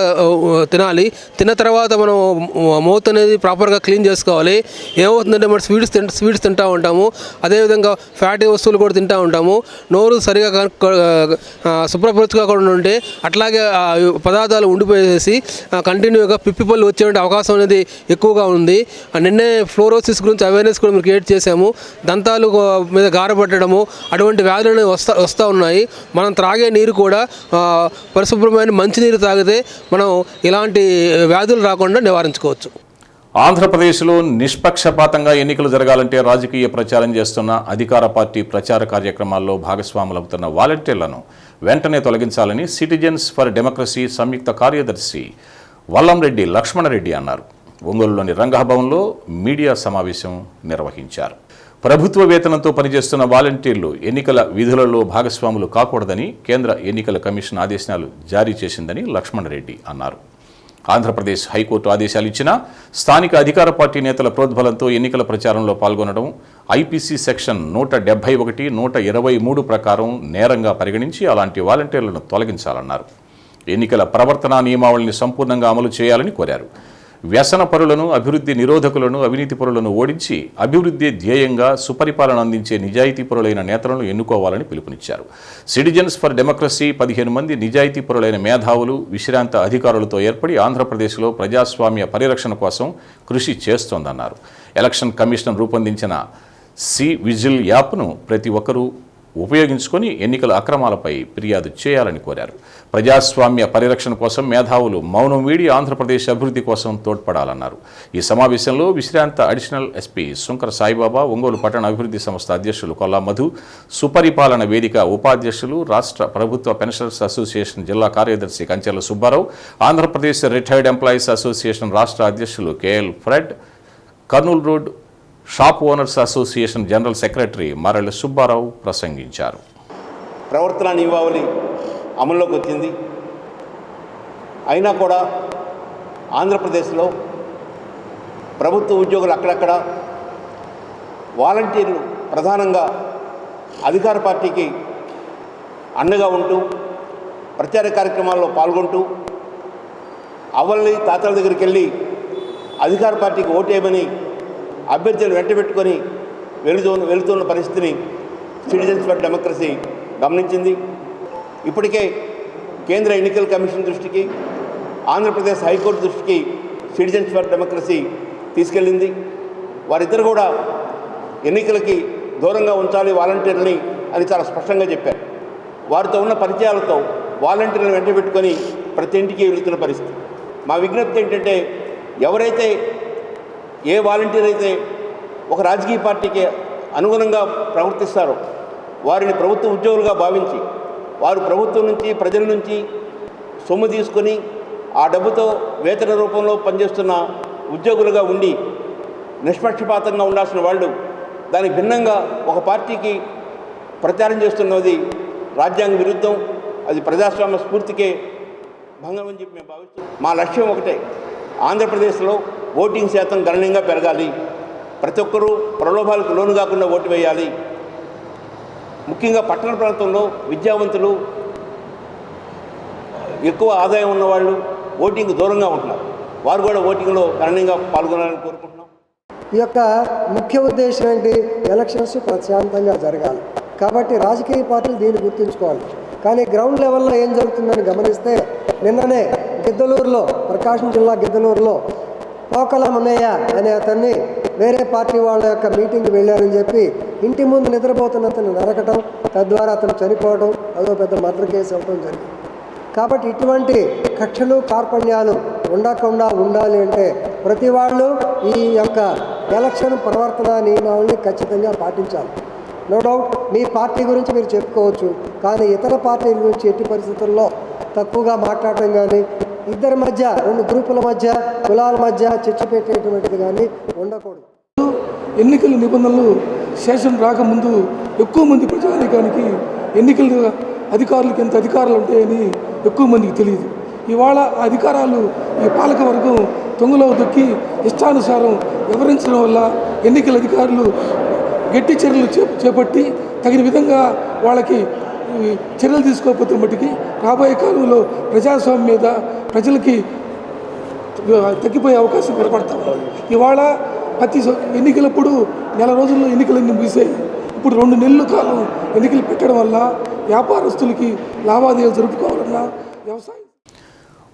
తినాలి. తిన్న తర్వాత మనం మౌత్ అనేది ప్రాపర్గా క్లీన్ చేసుకోవాలి. ఏమవుతుందంటే మనం స్వీట్స్ తింటూ ఉంటాము, అదేవిధంగా ఫ్యాటీ వస్తువులు కూడా తింటూ ఉంటాము. నోరు సరిగా శుభ్రపరచుకోకుండా ఉంటే అట్లాగే పదార్థాలు ఉండిపోయేసి కంటిన్యూగా పిప్పిపళ్ళు వచ్చే అవకాశం అనేది ఎక్కువగా ఉంది. నిన్నే ఫ్లోరోసిస్ గురించి అవేర్నెస్ కూడా మేము క్రియేట్ చేసాము. దంతాలు మీద గారపట్టడము అటువంటి వ్యాధులు వస్తూ ఉన్నాయి. మనం త్రాగే నీరు కూడా పరిశుభ్రమైన మంచినీరు తాగితే మనం ఇలాంటి వ్యాధులు రాకుండా నివారించుకోవచ్చు. ఆంధ్రప్రదేశ్లో నిష్పక్షపాతంగా ఎన్నికలు జరగాలంటే రాజకీయ ప్రచారం చేస్తున్న అధికార పార్టీ ప్రచార కార్యక్రమాల్లో భాగస్వాములవుతున్న వాలంటీర్లను వెంటనే తొలగించాలని సిటిజన్స్ ఫర్ డెమోక్రసీ సంయుక్త కార్యదర్శి వల్లంరెడ్డి లక్ష్మణరెడ్డి అన్నారు. ఒంగోలులోని రంగభవన్లో మీడియా సమావేశం నిర్వహించారు. ప్రభుత్వ వేతనంతో పనిచేస్తున్న వాలంటీర్లు ఎన్నికల విధులలో భాగస్వాములు కాకూడదని కేంద్ర ఎన్నికల కమిషన్ ఆదేశాలు జారీ చేసిందని లక్ష్మణరెడ్డి అన్నారు. ఆంధ్రప్రదేశ్ హైకోర్టు ఆదేశాలు ఇచ్చినా స్థానిక అధికార పార్టీ నేతల ప్రోద్బలంతో ఎన్నికల ప్రచారంలో పాల్గొనడం ఐపీసీ సెక్షన్ 171, 123 ప్రకారం నేరంగా పరిగణించి అలాంటి వాలంటీర్లను తొలగించాలన్నారు. ఎన్నికల ప్రవర్తనా నియమావళిని సంపూర్ణంగా అమలు చేయాలని కోరారు. వ్యసన పరులను, అభివృద్ధి నిరోధకులను, అవినీతి పరులను ఓడించి అభివృద్ధి ధ్యేయంగా సుపరిపాలన అందించే నిజాయితీ పరులైన నేతలను ఎన్నుకోవాలని పిలుపునిచ్చారు. సిటిజన్స్ ఫర్ డెమోక్రసీ 15 మంది నిజాయితీ పరులైన మేధావులు, విశ్రాంత అధికారులతో ఏర్పడి ఆంధ్రప్రదేశ్లో ప్రజాస్వామ్య పరిరక్షణ కోసం కృషి చేస్తోందన్నారు. ఎలక్షన్ కమిషన్ రూపొందించిన విజిల్ యాప్ను ప్రతి ఒక్కరూ ఉపయోగించుకొని ఎన్నికల అక్రమాలపై ఫిర్యాదు చేయాలని కోరారు. ప్రజాస్వామ్య పరిరక్షణ కోసం మేధావులు మౌనం వీడి ఆంధ్రప్రదేశ్ అభివృద్ధి కోసం తోడ్పడాలన్నారు. ఈ సమావేశంలో విశ్రాంత అడిషనల్ ఎస్పీ సుంకర సాయిబాబా, ఒంగోలు పట్టణ అభివృద్ధి సంస్థ అధ్యక్షులు కొల్లా మధు, సుపరిపాలన వేదిక ఉపాధ్యక్షులు, రాష్ట్ర ప్రభుత్వ పెన్షనర్స్ అసోసియేషన్ జిల్లా కార్యదర్శి Kanchela Subbarao, Andhra Pradesh retired employees association రాష్ట్ర అధ్యక్షులు KL Fred, Kurnool road shop owners association general secretary Murali Subbarao ప్రసంగించారు. ప్రవర్తన నియమావళి అమల్లోకి వచ్చింది. అయినా కూడా ఆంధ్రప్రదేశ్లో ప్రభుత్వ ఉద్యోగులు అక్కడక్కడ వాలంటీర్లు ప్రధానంగా అధికార పార్టీకి అండగా ఉంటూ ప్రచార కార్యక్రమాల్లో పాల్గొంటూ అవ్వల్ని తాతల దగ్గరికి వెళ్ళి అధికార పార్టీకి ఓటేయమని అభ్యర్థులను వెంటబెట్టుకొని వెళుతున్న పరిస్థితిని సిటిజన్స్ ఫర్ డెమోక్రసీ గమనించింది. ఇప్పటికే కేంద్ర ఎన్నికల కమిషన్ దృష్టికి, ఆంధ్రప్రదేశ్ హైకోర్టు దృష్టికి సిటిజన్స్ ఫర్ డెమోక్రసీ తీసుకెళ్ళింది. వారిద్దరు కూడా ఎన్నికలకి దూరంగా ఉంచాలి వాలంటీర్లని అని చాలా స్పష్టంగా చెప్పారు. వారితో ఉన్న పరిచయాలతో వాలంటీర్లను వెంటబెట్టుకొని ప్రతి ఇంటికి వెళుతున్న పరిస్థితి. మా విజ్ఞప్తి ఏంటంటే, ఎవరైతే ఏ వాలంటీర్ అయితే ఒక రాజకీయ పార్టీకి అనుగుణంగా ప్రవర్తిస్తారో వారిని ప్రభుత్వ ఉద్యోగులుగా భావించి వారు ప్రభుత్వం నుంచి ప్రజల నుంచి సొమ్ము తీసుకొని ఆ డబ్బుతో వేతన రూపంలో పనిచేస్తున్న ఉద్యోగులుగా ఉండి నిష్పక్షపాతంగా ఉండాల్సిన వాళ్ళు దానికి భిన్నంగా ఒక పార్టీకి ప్రచారం చేస్తున్నది రాజ్యాంగ విరుద్ధం. అది ప్రజాస్వామ్య స్ఫూర్తికే భంగం అని చెప్పి మేము భావిస్తున్నాం. మా లక్ష్యం ఒకటే, ఆంధ్రప్రదేశ్లో ఓటింగ్ శాతం గణనీయంగా పెరగాలి. ప్రతి ఒక్కరూ ప్రలోభాలకు లోను కాకుండా ఓటు వేయాలి. ముఖ్యంగా పట్టణ ప్రాంతంలో విద్యావంతులు, ఎక్కువ ఆదాయం ఉన్నవాళ్ళు ఓటింగ్కు దూరంగా ఉంటున్నారు. వారు కూడా ఓటింగ్లో గణనీయంగా పాల్గొనాలని కోరుకుంటున్నాం. ఈ యొక్క ముఖ్య ఉద్దేశం ఏంటి? ఎలక్షన్స్ ప్రశాంతంగా జరగాలి. కాబట్టి రాజకీయ పార్టీలు దీన్ని గుర్తుంచుకోవాలి. కానీ గ్రౌండ్ లెవెల్లో ఏం జరుగుతుందని గమనిస్తే, నిన్ననే గిద్దలూరులో, ప్రకాశం జిల్లా గిద్దలూరులో పోకల మున్నయ్య అనే అతన్ని వేరే పార్టీ వాళ్ళ యొక్క మీటింగ్కి వెళ్ళారని చెప్పి ఇంటి ముందు నిద్రపోతున్న అతను నరకటం, తద్వారా అతను చనిపోవడం, అదో పెద్ద మర్డర్ కేసు అవ్వడం జరిగింది. కాబట్టి ఇటువంటి కక్షలు కార్పణ్యాలు ఉండకుండా ఉండాలి అంటే ప్రతి వాళ్ళు ఈ యొక్క ఎలక్షన్ ప్రవర్తన నియమావళిని ఖచ్చితంగా పాటించాలి. నో డౌట్ మీ పార్టీ గురించి మీరు చెప్పుకోవచ్చు, కానీ ఇతర పార్టీల గురించి ఎట్టి పరిస్థితుల్లో తక్కువగా మాట్లాడటం కానీ, ఇద్దరి మధ్య, రెండు గ్రూపుల మధ్య, కులాల మధ్య చర్చ పెట్టేటువంటిది కానీ ఉండకూడదు. ఎన్నికల నిబంధనలు సెషన్ రాకముందు ఎక్కువ మంది ప్రజానీకానికి ఎన్నికల అధికారులకు ఎంత అధికారాలు ఉంటాయని ఎక్కువ మందికి తెలియదు. ఇవాళ అధికారాలు ఈ పాలకవర్గం తొంగలో దొక్కి ఇష్టానుసారం వివరించడం వల్ల ఎన్నికల అధికారులు గట్టి చర్యలు చేపట్టి తగిన విధంగా వాళ్ళకి చర్యలు తీసుకోకపోతే మట్టుకి రాబోయే కాలంలో ప్రజాస్వామ్యం మీద ప్రజలకి తగ్గిపోయే అవకాశం కనపడతాం. ఇవాళ ప్రతి ఎన్నికలప్పుడు నెల రోజుల్లో ఎన్నికలన్నీ ముగిసాయి. ఇప్పుడు 2 నెలల కాలం ఎన్నికలు పెట్టడం వల్ల వ్యాపారస్తులకి లావాదేవీలు జరుపుకోవాలన్నా వ్యవసాయం.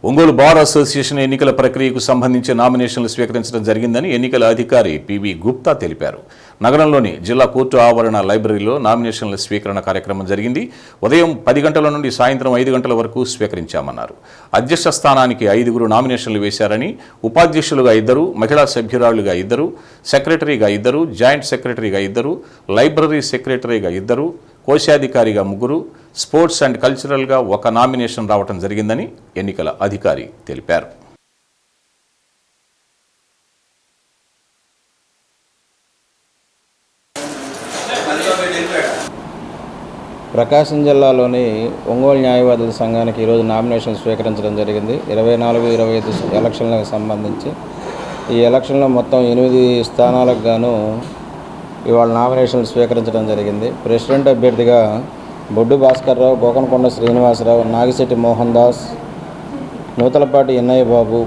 ఒంగోలు బార్ అసోసియేషన్ ఎన్నికల ప్రక్రియకు సంబంధించి నామినేషన్లు స్వీకరించడం జరిగిందని ఎన్నికల అధికారి పివి గుప్తా తెలిపారు. నగరంలోని జిల్లా కోర్టు ఆవరణ లైబ్రరీలో నామినేషన్ల స్వీకరణ కార్యక్రమం జరిగింది. ఉదయం 10 గంటల నుండి సాయంత్రం 5 గంటల వరకు స్వీకరించామన్నారు. అధ్యక్ష స్థానానికి 5 నామినేషన్లు వేశారని, ఉపాధ్యక్షులుగా 2, మహిళా సభ్యురాళ్లుగా 2, సెక్రటరీగా 2, జాయింట్ సెక్రటరీగా 2, లైబ్రరీ సెక్రటరీగా 2, కోశాధికారిగా 3, స్పోర్ట్స్ అండ్ కల్చరల్గా 1 నామినేషన్ రావడం జరిగిందని ఎన్నికల అధికారి తెలిపారు. ప్రకాశం జిల్లాలోని ఒంగోలు న్యాయవాదుల సంఘానికి ఈరోజు నామినేషన్ స్వీకరించడం జరిగింది. 24-25 ఎలక్షన్లకు సంబంధించి ఈ ఎలక్షన్లో మొత్తం 8 స్థానాలకు గాను ఇవాళ నామినేషన్లు స్వీకరించడం జరిగింది. ప్రెసిడెంట్ అభ్యర్థిగా బొడ్డు భాస్కర్రావు, గోకనకొండ శ్రీనివాసరావు, నాగిశెట్టి మోహన్ దాస్, నూతలపాటి ఎన్నయ్య బాబు,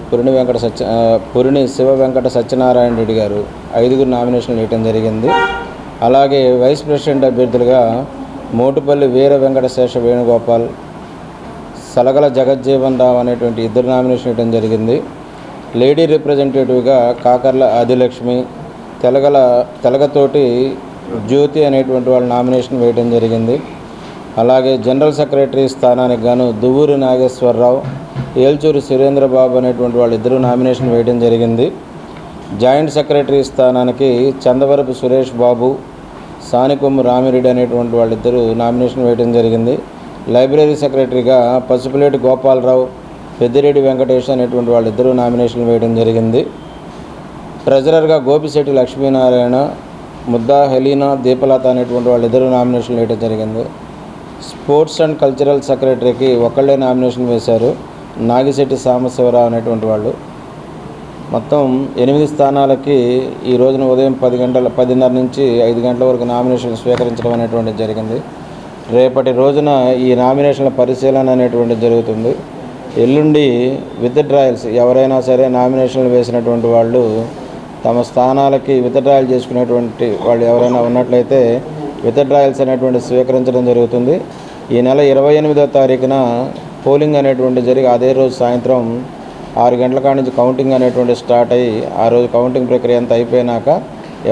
పురిని శివ వెంకట సత్యనారాయణ రెడ్డి గారు 5 నామినేషన్లు వేయడం జరిగింది. అలాగే వైస్ ప్రెసిడెంట్ అభ్యర్థులుగా మోటుపల్లి వీర వెంకటశేష వేణుగోపాల్, సలగల జగజ్జీవన్ రావు అనేటువంటి 2 నామినేషన్ వేయడం జరిగింది. లేడీ రిప్రజెంటేటివ్గా కాకర్ల ఆదిలక్ష్మి, తెలగతోటి జ్యోతి అనేటువంటి వాళ్ళ నామినేషన్ వేయడం జరిగింది. అలాగే జనరల్ సెక్రటరీ స్థానానికి గాను దువ్వూరి నాగేశ్వరరావు, ఏల్చూరి సురేంద్రబాబు అనేటువంటి వాళ్ళు 2 నామినేషన్ వేయడం జరిగింది. జాయింట్ సెక్రటరీ స్థానానికి చందవరపు సురేష్ బాబు, సానికొమ్ము రామిరెడ్డి అనేటువంటి వాళ్ళిద్దరూ నామినేషన్ వేయడం జరిగింది. లైబ్రరీ సెక్రటరీగా పసుపులేటి గోపాలరావు, పెద్దిరెడ్డి వెంకటేష్ అనేటువంటి వాళ్ళిద్దరూ నామినేషన్ వేయడం జరిగింది. ట్రెజరర్గా గోపిశెట్టి లక్ష్మీనారాయణ, ముద్దా హెలీనా, దీపలత అనేటువంటి వాళ్ళిద్దరూ నామినేషన్ వేయడం జరిగింది. స్పోర్ట్స్ అండ్ కల్చరల్ సెక్రటరీకి ఒకళ్ళే నామినేషన్ వేశారు, నాగిశెట్టి సాంబశివరావు అనేటువంటి వాళ్ళు. మొత్తం 8 స్థానాలకి ఈ రోజున ఉదయం 10:30 నుంచి 5 గంటల వరకు నామినేషన్లు స్వీకరించడం అనేటువంటిది జరిగింది. రేపటి రోజున ఈ నామినేషన్ల పరిశీలన అనేటువంటిది జరుగుతుంది. ఎల్లుండి విత్డ్రాయల్స్, ఎవరైనా సరే నామినేషన్లు వేసినటువంటి వాళ్ళు తమ స్థానాలకి విత్డ్రాయల్ చేసుకునేటువంటి వాళ్ళు ఎవరైనా ఉన్నట్లయితే విత్డ్రాయల్స్ అనేటువంటి స్వీకరించడం జరుగుతుంది. ఈ నెల 28వ తారీఖున పోలింగ్ అనేటువంటి జరిగి అదే రోజు సాయంత్రం 6 గంటల కాడి నుంచి కౌంటింగ్ అనేటువంటి స్టార్ట్ అయ్యి ఆ రోజు కౌంటింగ్ ప్రక్రియ అంతా అయిపోయినాక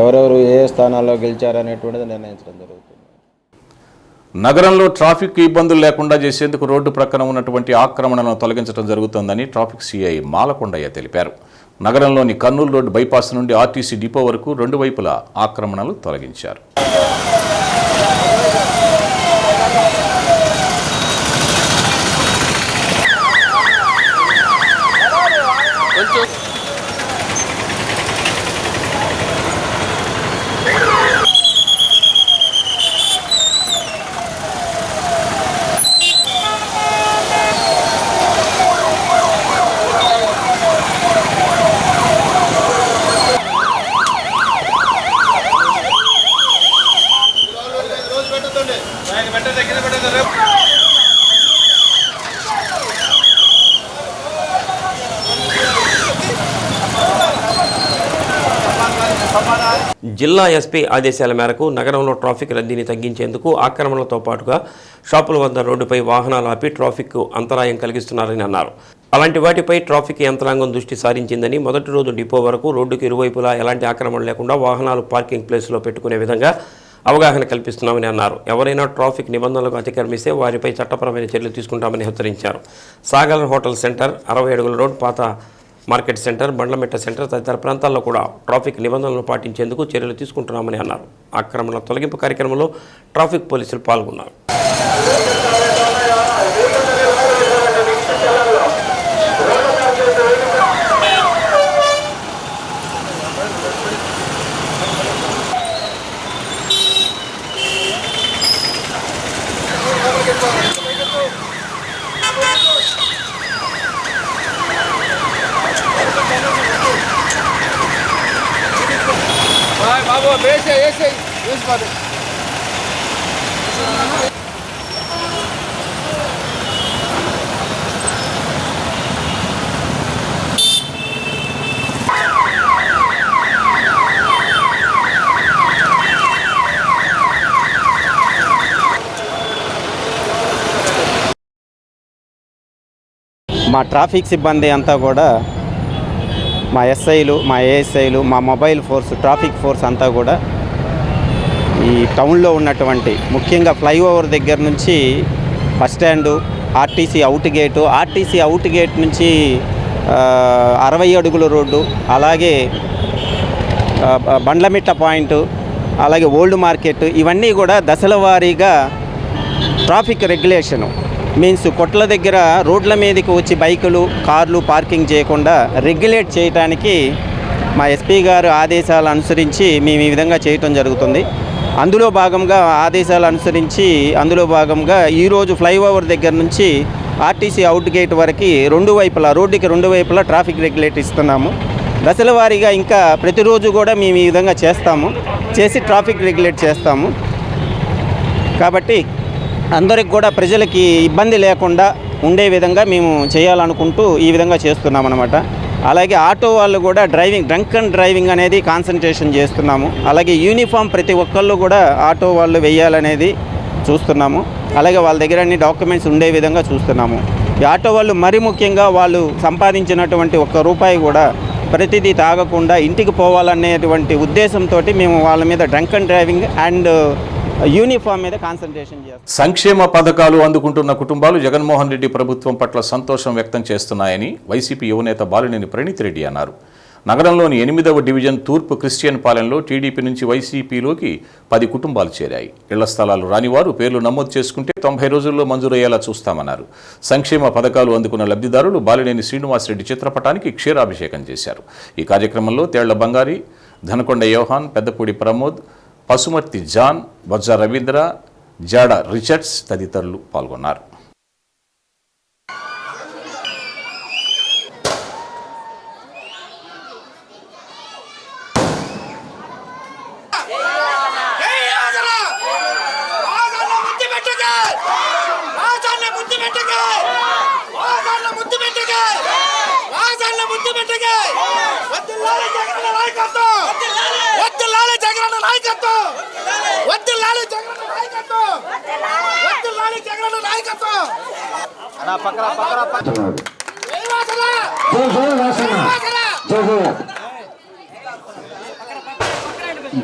ఎవరెవరు ఏ స్థానాల్లో గెలిచారనేటువంటిది నిర్ణయించడం జరుగుతుంది. నగరంలో ట్రాఫిక్ ఇబ్బందులు లేకుండా చేసేందుకు రోడ్డు ప్రక్కన ఉన్నటువంటి ఆక్రమణలను తొలగించడం జరుగుతోందని ట్రాఫిక్ సిఐ మాలకొండయ్య తెలిపారు. నగరంలోని కర్నూలు రోడ్డు బైపాస్ నుండి ఆర్టీసీ డిపో వరకు 2 వైపులా ఆక్రమణలు తొలగించారు. జిల్లా ఎస్పీ ఆదేశాల మేరకు నగరంలో ట్రాఫిక్ రద్దీని తగ్గించేందుకు ఆక్రమణలతో పాటుగా షాపుల వద్ద రోడ్డుపై వాహనాలు ఆపి ట్రాఫిక్ అంతరాయం కలిగిస్తున్నారని అన్నారు. అలాంటి వాటిపై ట్రాఫిక్ యంత్రాంగం దృష్టి సారించిందని, మొదటి రోజు డిపో వరకు రోడ్డుకి ఇరువైపులా ఎలాంటి ఆక్రమణ లేకుండా వాహనాలు పార్కింగ్ ప్లేస్లో పెట్టుకునే విధంగా అవగాహన కల్పిస్తున్నామని అన్నారు. ఎవరైనా ట్రాఫిక్ నిబంధనలకు అతిక్రమిస్తే వారిపై చట్టపరమైన చర్యలు తీసుకుంటామని హెచ్చరించారు. సాగర్ హోటల్ సెంటర్, 60 అడుగుల రోడ్, పాత మార్కెట్ సెంటర్, బండ్లమెట్ట సెంటర్ తదితర ప్రాంతాల్లో కూడా ట్రాఫిక్ నిబంధనలను పాటించేందుకు చర్యలు తీసుకుంటున్నామని అన్నారు. ఆక్రమణ తొలగింపు కార్యక్రమంలో ట్రాఫిక్ పోలీసులు పాల్గొన్నారు. మా ట్రాఫిక్ సిబ్బంది అంతా కూడా, మా ఎస్ఐలు, మా ఏఎస్ఐలు, మా మొబైల్ ఫోర్స్, ట్రాఫిక్ ఫోర్స్ అంతా కూడా ఈ టౌన్లో ఉన్నటువంటి ముఖ్యంగా ఫ్లైఓవర్ దగ్గర నుంచి బస్టాండు, ఆర్టీసీ అవుట్ గేట్ నుంచి 60 అడుగుల రోడ్డు, అలాగే బండ్లమిట్ట పాయింట్, అలాగే ఓల్డ్ మార్కెట్, ఇవన్నీ కూడా దశల వారీగా ట్రాఫిక్ రెగ్యులేషను మీన్స్ కొట్ల దగ్గర రోడ్ల మీదకి వచ్చి బైకులు, కార్లు పార్కింగ్ చేయకుండా రెగ్యులేట్ చేయడానికి మా ఎస్పీ గారు ఆదేశాలు అనుసరించి మేము ఈ విధంగా చేయటం జరుగుతుంది. అందులో భాగంగా ఈరోజు ఫ్లైఓవర్ దగ్గర నుంచి ఆర్టీసీ అవుట్ గేట్ వరకు రోడ్డుకి రెండు వైపులా ట్రాఫిక్ రెగ్యులేట్ ఇస్తున్నాము. దశల వారీగా ఇంకా ప్రతిరోజు కూడా మేము ఈ విధంగా చేసి ట్రాఫిక్ రెగ్యులేట్ చేస్తాము. కాబట్టి అందరికి కూడా ప్రజలకి ఇబ్బంది లేకుండా ఉండే విధంగా మేము చేయాలనుకుంటూ ఈ విధంగా చేస్తున్నామన్నమాట. అలాగే ఆటో వాళ్ళు కూడా డ్రంక్ అండ్ డ్రైవింగ్ అనేది కాన్సన్ట్రేషన్ చేస్తున్నాము. అలాగే యూనిఫామ్ ప్రతి ఒక్కళ్ళు కూడా ఆటో వాళ్ళు వేయాలనేది చూస్తున్నాము. అలాగే వాళ్ళ దగ్గర అన్ని డాక్యుమెంట్స్ ఉండే విధంగా చూస్తున్నాము. ఈ ఆటో వాళ్ళు మరీ ముఖ్యంగా వాళ్ళు సంపాదించినటువంటి ₹1 కూడా ప్రతిదీ తాగకుండా ఇంటికి పోవాలనేటువంటి ఉద్దేశంతో మేము వాళ్ళ మీద drunk and driving and uniform మీద కాన్సన్ట్రేషన్ చేస్తాం. సంక్షేమ పథకాలు అందుకుంటున్న కుటుంబాలు జగన్మోహన్ రెడ్డి ప్రభుత్వం పట్ల సంతోషం వ్యక్తం చేస్తున్నాయని వైసీపీ యువనేత బాలినేని ప్రణీత్ రెడ్డి అన్నారు. నగరంలోని 8వ డివిజన్ తూర్పు క్రిస్టియన్ పాలెంలో టీడీపీ నుంచి వైసీపీలోకి 10 కుటుంబాలు చేరాయి. ఇళ్ల స్థలాలు రానివారు పేర్లు నమోదు చేసుకుంటే 90 రోజుల్లో మంజూరయ్యేలా చూస్తామన్నారు. సంక్షేమ పథకాలు అందుకున్న లబ్ధిదారులు బాలినేని శ్రీనివాసరెడ్డి చిత్రపటానికి క్షీరాభిషేకం చేశారు. ఈ కార్యక్రమంలో తేళ్ల బంగారి, ధనకొండ యోహాన్, పెద్దపూడి ప్రమోద్, పసుమర్తి జాన్, బొజ్జా రవీంద్ర, జాడ రిచర్డ్స్ తదితరులు పాల్గొన్నారు.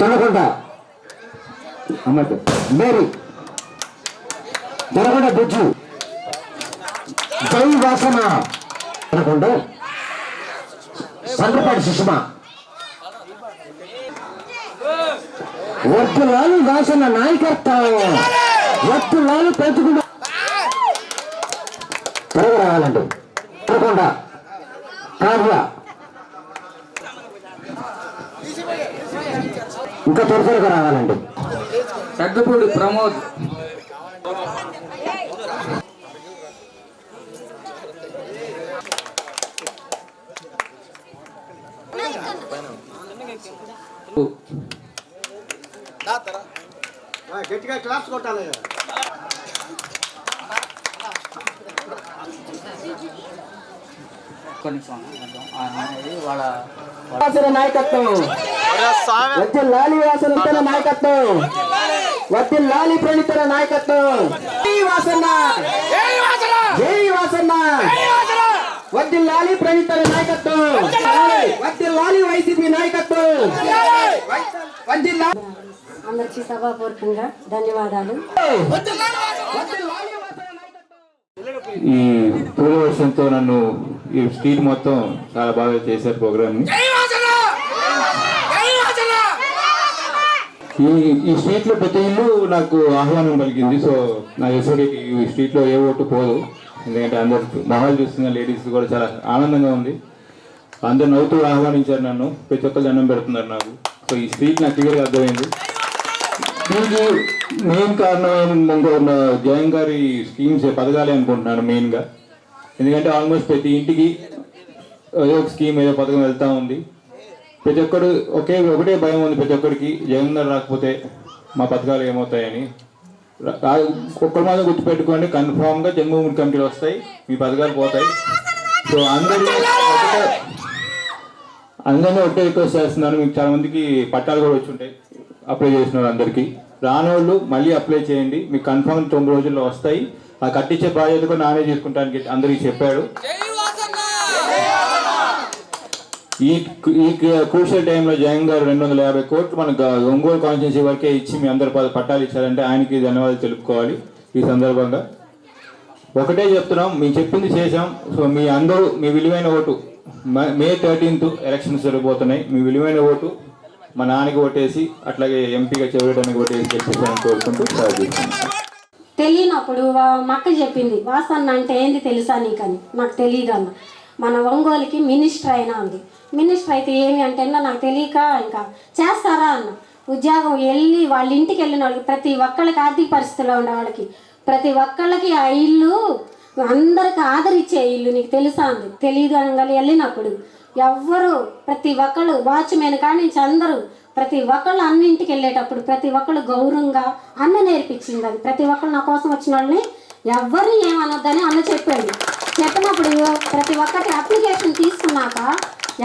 దొరకొండ మేరీ దొరకొండ బుజ్జు జై వాసన దొరకొండ సండ్రపాటి సుష్మా వర్తులాలు వాసన నాయకత్వం వర్తులాలు పెంచుకుంటా త్వరగా రావాలండి. దొరకొండ కావ్య ఇంకా త్వరగా రావాలండి. తగ్గపూడి ప్రమోద్ గట్టిగా క్లాస్ కొట్టాలి. నాయకత్వం లాలి వాసన నాయకత్వం లాలి ప్రణితుల నాయకత్వం వాసన జై వాసన లాలి ప్రణితుల నాయకత్వం లాలి వైసీపీ నాయకత్వం. అందరికీ సభాపూర్వకంగా ధన్యవాదాలు. ఈ పూర్వవర్షంతో నన్ను ఈ స్ట్రీట్ మొత్తం చాలా బాగా చేశారు ప్రోగ్రామ్ని. ఈ స్ట్రీట్లో ప్రతి ఇల్లు నాకు ఆహ్వానం పలికింది. సో నా ఎస్ఓడికి ఈ స్ట్రీట్లో ఏ ఓటు పోదు, ఎందుకంటే అందరు మొహాలు చూస్తున్న లేడీస్ కూడా చాలా ఆనందంగా ఉంది. అందరు నవ్వుతూ ఆహ్వానించారు నన్ను, ప్రతి ఒక్కరు దండం పెడుతున్నారు నాకు. సో ఈ స్ట్రీట్ నాకు క్లియర్గా అర్థమైంది. దీనికి మెయిన్ కారణం జగన్ గారి స్కీమ్స్ పథకాలే అనుకుంటున్నాను మెయిన్గా. ఎందుకంటే ఆల్మోస్ట్ ప్రతి ఇంటికి ఏదో ఒక స్కీమ్ ఏదో పథకం వెళ్తూ ఉంది. ప్రతి ఒక్కరు ఒకటే భయం ఉంది ప్రతి ఒక్కరికి, జగన్ గారు రాకపోతే మా పథకాలు ఏమవుతాయని. ఒక్కరి మాత్రం గుర్తుపెట్టుకోండి, కన్ఫామ్గా జన్మభూమి కమిటీలు వస్తాయి, మీ పథకాలు పోతాయి. సో అందరినీ ఒకటే రిక్వెస్ట్ చేస్తున్నాను. మీకు చాలా మందికి పట్టాలు కూడా వచ్చి ఉంటాయి, అప్లై చేసిన వాళ్ళందరికీ. రానోళ్ళు మళ్ళీ అప్లై చేయండి, మీకు కన్ఫర్మ్ 9 రోజుల్లో వస్తాయి. ఆ కట్టించే బాధ్యత కూడా నానే చేసుకుంటానికి అందరికీ చెప్పాడు. ఈ క్రూషియల్ టైంలో జగన్ గారు 250 కోట్లు మన ఒంగోలు కాన్స్టిట్యున్సీ వరకే ఇచ్చి మీ అందరు పట్టాలు ఇచ్చారంటే ఆయనకి ధన్యవాదాలు తెలుపుకోవాలి. ఈ సందర్భంగా ఒకటే చెప్తున్నాం, మేము చెప్పింది చేసాం. సో మీ అందరూ మీ విలువైన ఓటు May 13th ఎలక్షన్స్ జరగబోతున్నాయి. మీ విలువైన ఓటు మా నాన్నకి ఓటేసి అట్లాగే ఎంపీగా చెవిడడానికి ఓటేసి గెలిపించాలని కోరుకుంటూ తెలియనప్పుడు మా అక్క చెప్పింది, వాసన్న అంటే ఏంది తెలుసా నీకని. నాకు తెలియదు అన్న. మన ఒంగోలుకి మినిస్టర్ అయినా ఉంది. మినిస్టర్ అయితే ఏమి అంటే నాకు తెలియక ఇంకా చేస్తారా అన్న. ఉద్యోగం వెళ్ళి వాళ్ళ ఇంటికి వెళ్ళిన వాళ్ళకి ప్రతి ఒక్కళ్ళకి ఆర్థిక పరిస్థితుల్లో ఉండే వాళ్ళకి ప్రతి ఒక్కళ్ళకి ఆ ఇల్లు అందరికి ఆదరిచ్చే ఇల్లు నీకు తెలుసా అంది. తెలియదు అనగాలి వెళ్ళినప్పుడు ఎవ్వరు ప్రతి ఒక్కళ్ళు వాచ్మెన్ కాడి నుంచి అందరూ ప్రతి ఒక్కళ్ళు అన్నింటికి వెళ్ళేటప్పుడు ప్రతి ఒక్కళ్ళు గౌరవంగా అన్న నేర్పించింది. అది ప్రతి ఒక్కళ్ళు నా కోసం వచ్చిన వాళ్ళని ఎవ్వరిని ఏమనొద్దని అన్న చెప్పాడు. చెప్పినప్పుడు ప్రతి ఒక్కటి అప్లికేషన్ తీసుకున్నాక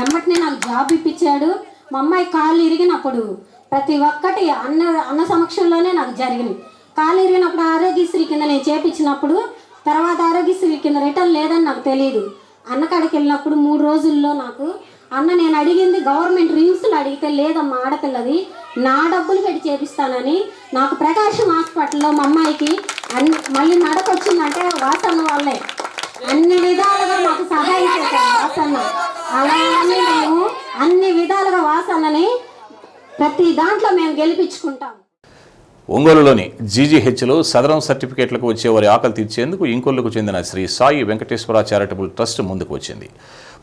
ఎమ్మటినే నాకు జాబ్ ఇప్పించాడు. మా అమ్మాయి కాళ్ళు ఇరిగినప్పుడు ప్రతి ఒక్కటి అన్న సమక్షంలోనే నాకు జరిగింది. కాళ్ళు ఇరిగినప్పుడు ఆరోగ్యశ్రీ కింద నేను చేపించినప్పుడు తర్వాత ఆరోగ్యశ్రీ కింద రిటర్న్ లేదని నాకు తెలియదు. అన్నకాడికి వెళ్ళినప్పుడు 3 రోజుల్లో నాకు అన్న నేను అడిగింది గవర్నమెంట్ రిమ్స్లో అడిగితే లేదమ్మా ఆడపిల్లది నా డబ్బులు పెట్టి చేపిస్తానని నాకు ప్రకాశం హాస్పిటల్లో మా అమ్మాయికి మళ్ళీ నడకొచ్చిందంటే వాసన్న వాళ్ళే అన్ని విధాలుగా మాకు సహాయం చేశారు వాసన్న. అలానే మేము అన్ని విధాలుగా వాసన్నని ప్రతి దాంట్లో మేము గెలిపించుకుంటాం. ఒంగోలులోని జీజీహెచ్లో సదరం సర్టిఫికేట్లకు వచ్చే వారి ఆకలి తీర్చేందుకు ఇంకొల్లుకు చెందిన శ్రీ సాయి వెంకటేశ్వర చారిటబుల్ ట్రస్ట్ ముందుకు వచ్చింది.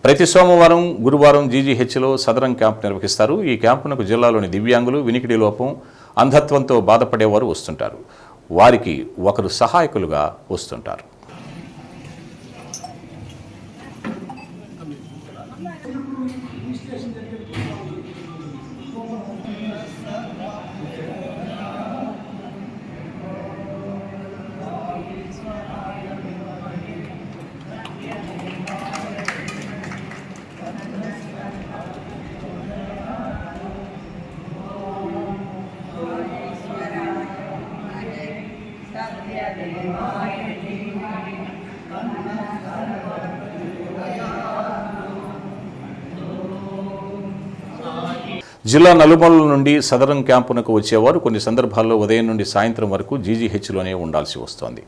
ప్రతి సోమవారం గురువారం జీజీహెచ్లో సదరం క్యాంప్ నిర్వహిస్తారు. ఈ క్యాంపునకు జిల్లాలోని దివ్యాంగులు, వినికిడి లోపం, అంధత్వంతో బాధపడేవారు వస్తుంటారు. వారికి ఒకరు సహాయకులుగా వస్తుంటారు. జిల్లా నలుమూలల నుండి సదరం క్యాంపునకు వచ్చేవారు కొన్ని సందర్భాల్లో ఉదయం నుండి సాయంత్రం వరకు జీజీహెచ్లోనే ఉండాల్సి వస్తోంది.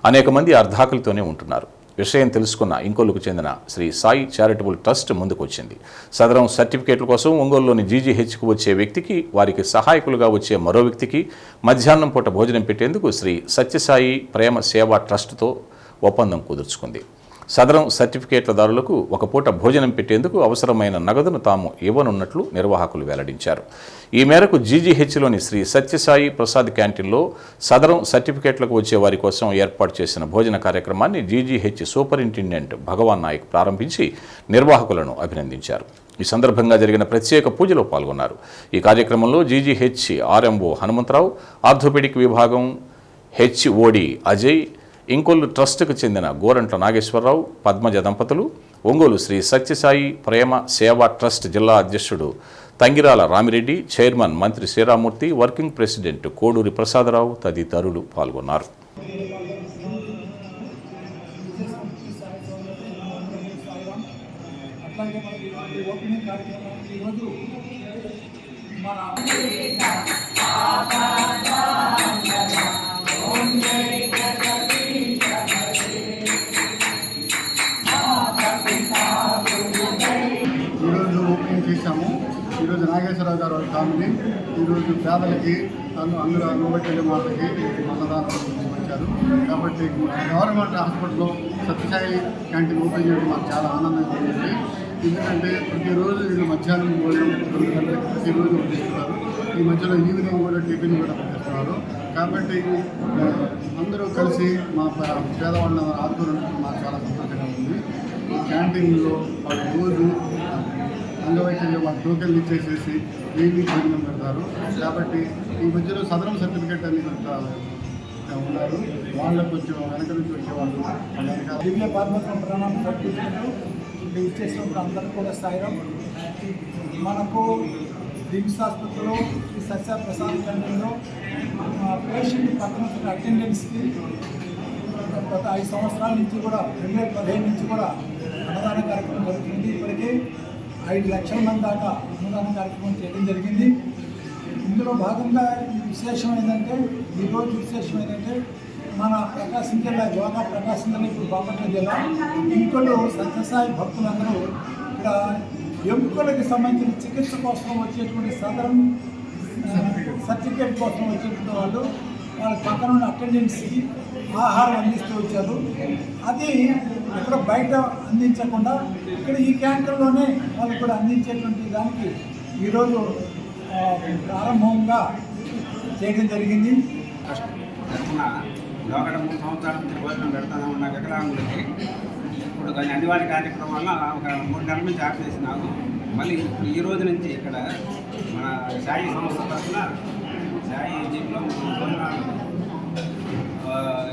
అనేక మంది అర్ధాకలితోనే ఉంటున్నారు. విషయం తెలుసుకున్న ఇంకొల్లుకు చెందిన శ్రీ సాయి చారిటబుల్ ట్రస్ట్ ముందుకొచ్చింది. సదరం సర్టిఫికేట్ల కోసం ఒంగోలులోని జీజీహెచ్కు వచ్చే వ్యక్తికి, వారికి సహాయకులుగా వచ్చే మరో వ్యక్తికి మధ్యాహ్నం పూట భోజనం పెట్టేందుకు శ్రీ సత్యసాయి ప్రేమ సేవా ట్రస్టుతో ఒప్పందం కుదుర్చుకుంది. సదరం సర్టిఫికేట్లదారులకు ఒక పూట భోజనం పెట్టేందుకు అవసరమైన నగదును తాము ఇవ్వనున్నట్లు నిర్వాహకులు వెల్లడించారు. ఈ మేరకు జీజీహెచ్లోని శ్రీ సత్యసాయి ప్రసాద్ క్యాంటీన్లో సదరం సర్టిఫికేట్లకు వచ్చే వారి కోసం ఏర్పాటు చేసిన భోజన కార్యక్రమాన్ని జీజీహెచ్ సూపరింటెండెంట్ భగవాన్ నాయక్ ప్రారంభించి నిర్వాహకులను అభినందించారు. ఈ సందర్భంగా జరిగిన ప్రత్యేక పూజలో పాల్గొన్నారు. ఈ కార్యక్రమంలో జీజీహెచ్ ఆర్ఎంఓ హనుమంతరావు, ఆర్థోపెడిక్ విభాగం హెచ్ఓడి అజయ్, ఇంకొల్లు ట్రస్టుకు చెందిన గోరంట్ల నాగేశ్వరరావు, పద్మజ దంపతులు, ఒంగోలు శ్రీ సత్యసాయి ప్రేమ సేవా ట్రస్ట్ జిల్లా అధ్యక్షుడు తంగిరాల రామిరెడ్డి, చైర్మన్ మంత్రి శ్రీరామూర్తి, వర్కింగ్ ప్రెసిడెంట్ కోడూరి ప్రసాదరావు తదితరులు పాల్గొన్నారు. ఈరోజు ఓపెనింగ్ చేశాము. ఈరోజు నాగేశ్వరరావు గారు ఫ్యామిలీ ఈరోజు పేదలకి అందులో నోబెట్టెల్లి మాటకి అన్నదానం వచ్చారు. కాబట్టి గవర్నమెంట్ హాస్పిటల్లో సత్యసాయి క్యాంటీన్ ఓపెన్ చేయడం మాకు చాలా ఆనందంగా ఉంది. ఎందుకంటే ప్రతిరోజు వీళ్ళు మధ్యాహ్నం భోజనం 2 గంటలకు ప్రతిరోజు వడ్డిస్తున్నారు. ఈ మధ్యలో ఈవినింగ్ కూడా టిఫిన్ కూడా వడ్డిస్తున్నారు. కాబట్టి అందరూ కలిసి మా పేదవాళ్ళని ఆదుకోవడానికి మాకు చాలా సంతోషంగా ఉంది. ఈ క్యాంటీన్లో వాళ్ళు రోజు అంగవైకల్యం వాళ్ళ టోకెన్లు ఇచ్చేసేసి ఈవినింగ్ భోజనం పెడతారు. కాబట్టి ఈ మధ్యలో సదరం సర్టిఫికేట్ అని కొంత ఉన్నారు. వాళ్ళకు కొంచెం వెనక నుంచి వచ్చేవాళ్ళు దివ్య పద్మత్వం ప్రణామం సర్టిఫికేట్ ఇచ్చేసినప్పుడు అందరూ కూడా స్థాయిలో మనకు దిమ్స్ ఆసుపత్రిలో ఈ సత్య ప్రసాద్ కేంద్రంలో పేషెంట్ పక్కన అటెండెన్స్కి గత 5 సంవత్సరాల నుంచి కూడా 2015 నుంచి కూడా అన్నదాన కార్యక్రమం జరుగుతుంది. ఇప్పటికీ 5 లక్షల మంది దాకా అన్నదాన కార్యక్రమం చేయడం జరిగింది. ఇందులో భాగంగా విశేషం ఏంటంటే ఈరోజు విశేషం ఏంటంటే మన ప్రకాశం జిల్లా యోగా ప్రకాశం జిల్లా ఇప్పుడు బాపట్ల జిల్లా ఇంకొల్లు సత్యసాయి భక్తులందరూ ఇక్కడ ఎముకలకి సంబంధించిన చికిత్స కోసం వచ్చేటువంటి సదరం సర్టిఫికేట్ కోసం వచ్చేటువంటి వాళ్ళు వాళ్ళ పక్కన ఉన్న అటెండెన్స్కి ఆహారం అందిస్తూ వచ్చారు. అది ఇక్కడ బయట అందించకుండా ఇక్కడ ఈ క్యాంటీన్లోనే వాళ్ళు కూడా అందించేటువంటి దానికి ఈరోజు ప్రారంభంగా చేయడం జరిగింది. గత 3 సంవత్సరాల నుంచి భోజనం పెడతాను ఉన్న వికలాంగులకి ఇప్పుడు కానీ అనివార్య కార్యక్రమం వల్ల ఒక 3 నెలల నుంచి ఆపేసినాము. మళ్ళీ ఇప్పుడు ఈ రోజు నుంచి ఇక్కడ మన సాయి సంస్థ తరఫున సాయి జిమ్లో భోజనాలు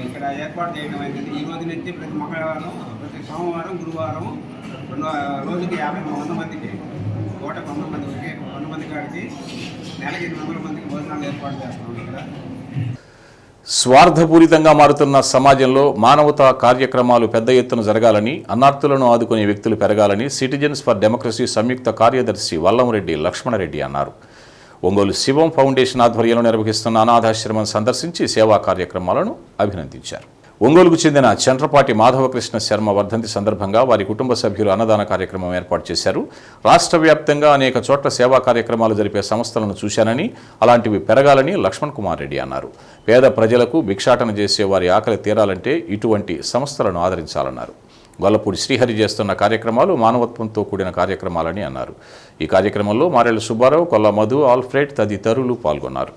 ఇక్కడ ఏర్పాటు చేయడం అయింది. ఈ రోజు నుంచి ప్రతి మంగళవారం, ప్రతి సోమవారం, గురువారం రోజుకి 50 మందికి 100 మంది కాడికి నెలకి 800 మందికి భోజనాలు ఏర్పాటు చేస్తాం. ఇక్కడ స్వార్థపూరితంగా మారుతున్న సమాజంలో మానవతా కార్యక్రమాలు పెద్ద ఎత్తున జరగాలని, అన్నార్తులను ఆదుకునే వ్యక్తులు పెరగాలని సిటిజన్స్ ఫర్ డెమోక్రసీ సంయుక్త కార్యదర్శి వల్లంరెడ్డి లక్ష్మణరెడ్డి అన్నారు. ఒంగోలు శివం ఫౌండేషన్ ఆధ్వర్యంలో నిర్వహిస్తున్న అనాథాశ్రమం సందర్శించి సేవా కార్యక్రమాలను అభినందించారు. ఒంగోలుకు చెందిన చంద్రపాటి మాధవకృష్ణ శర్మ వర్ధంతి సందర్భంగా వారి కుటుంబ సభ్యులు అన్నదాన కార్యక్రమం ఏర్పాటు చేశారు. రాష్ట్ర వ్యాప్తంగా అనేక చోట్ల సేవా కార్యక్రమాలు జరిపే సంస్థలను చూశానని, అలాంటివి పెరగాలని లక్ష్మణ్ కుమార్ రెడ్డి అన్నారు. పేద ప్రజలకు భిక్షాటన చేసే వారి ఆకలి తీరాలంటే ఇటువంటి సంస్థలను ఆదరించాలన్నారు. గొల్లపూడి శ్రీహరి చేస్తున్న కార్యక్రమాలు మానవత్వంతో కూడిన కార్యక్రమాలని అన్నారు. ఈ కార్యక్రమంలో మారెళ్ల సుబ్బారావు, కొల్ల మధు, ఆల్ఫ్రెడ్ తదితరులు పాల్గొన్నారు.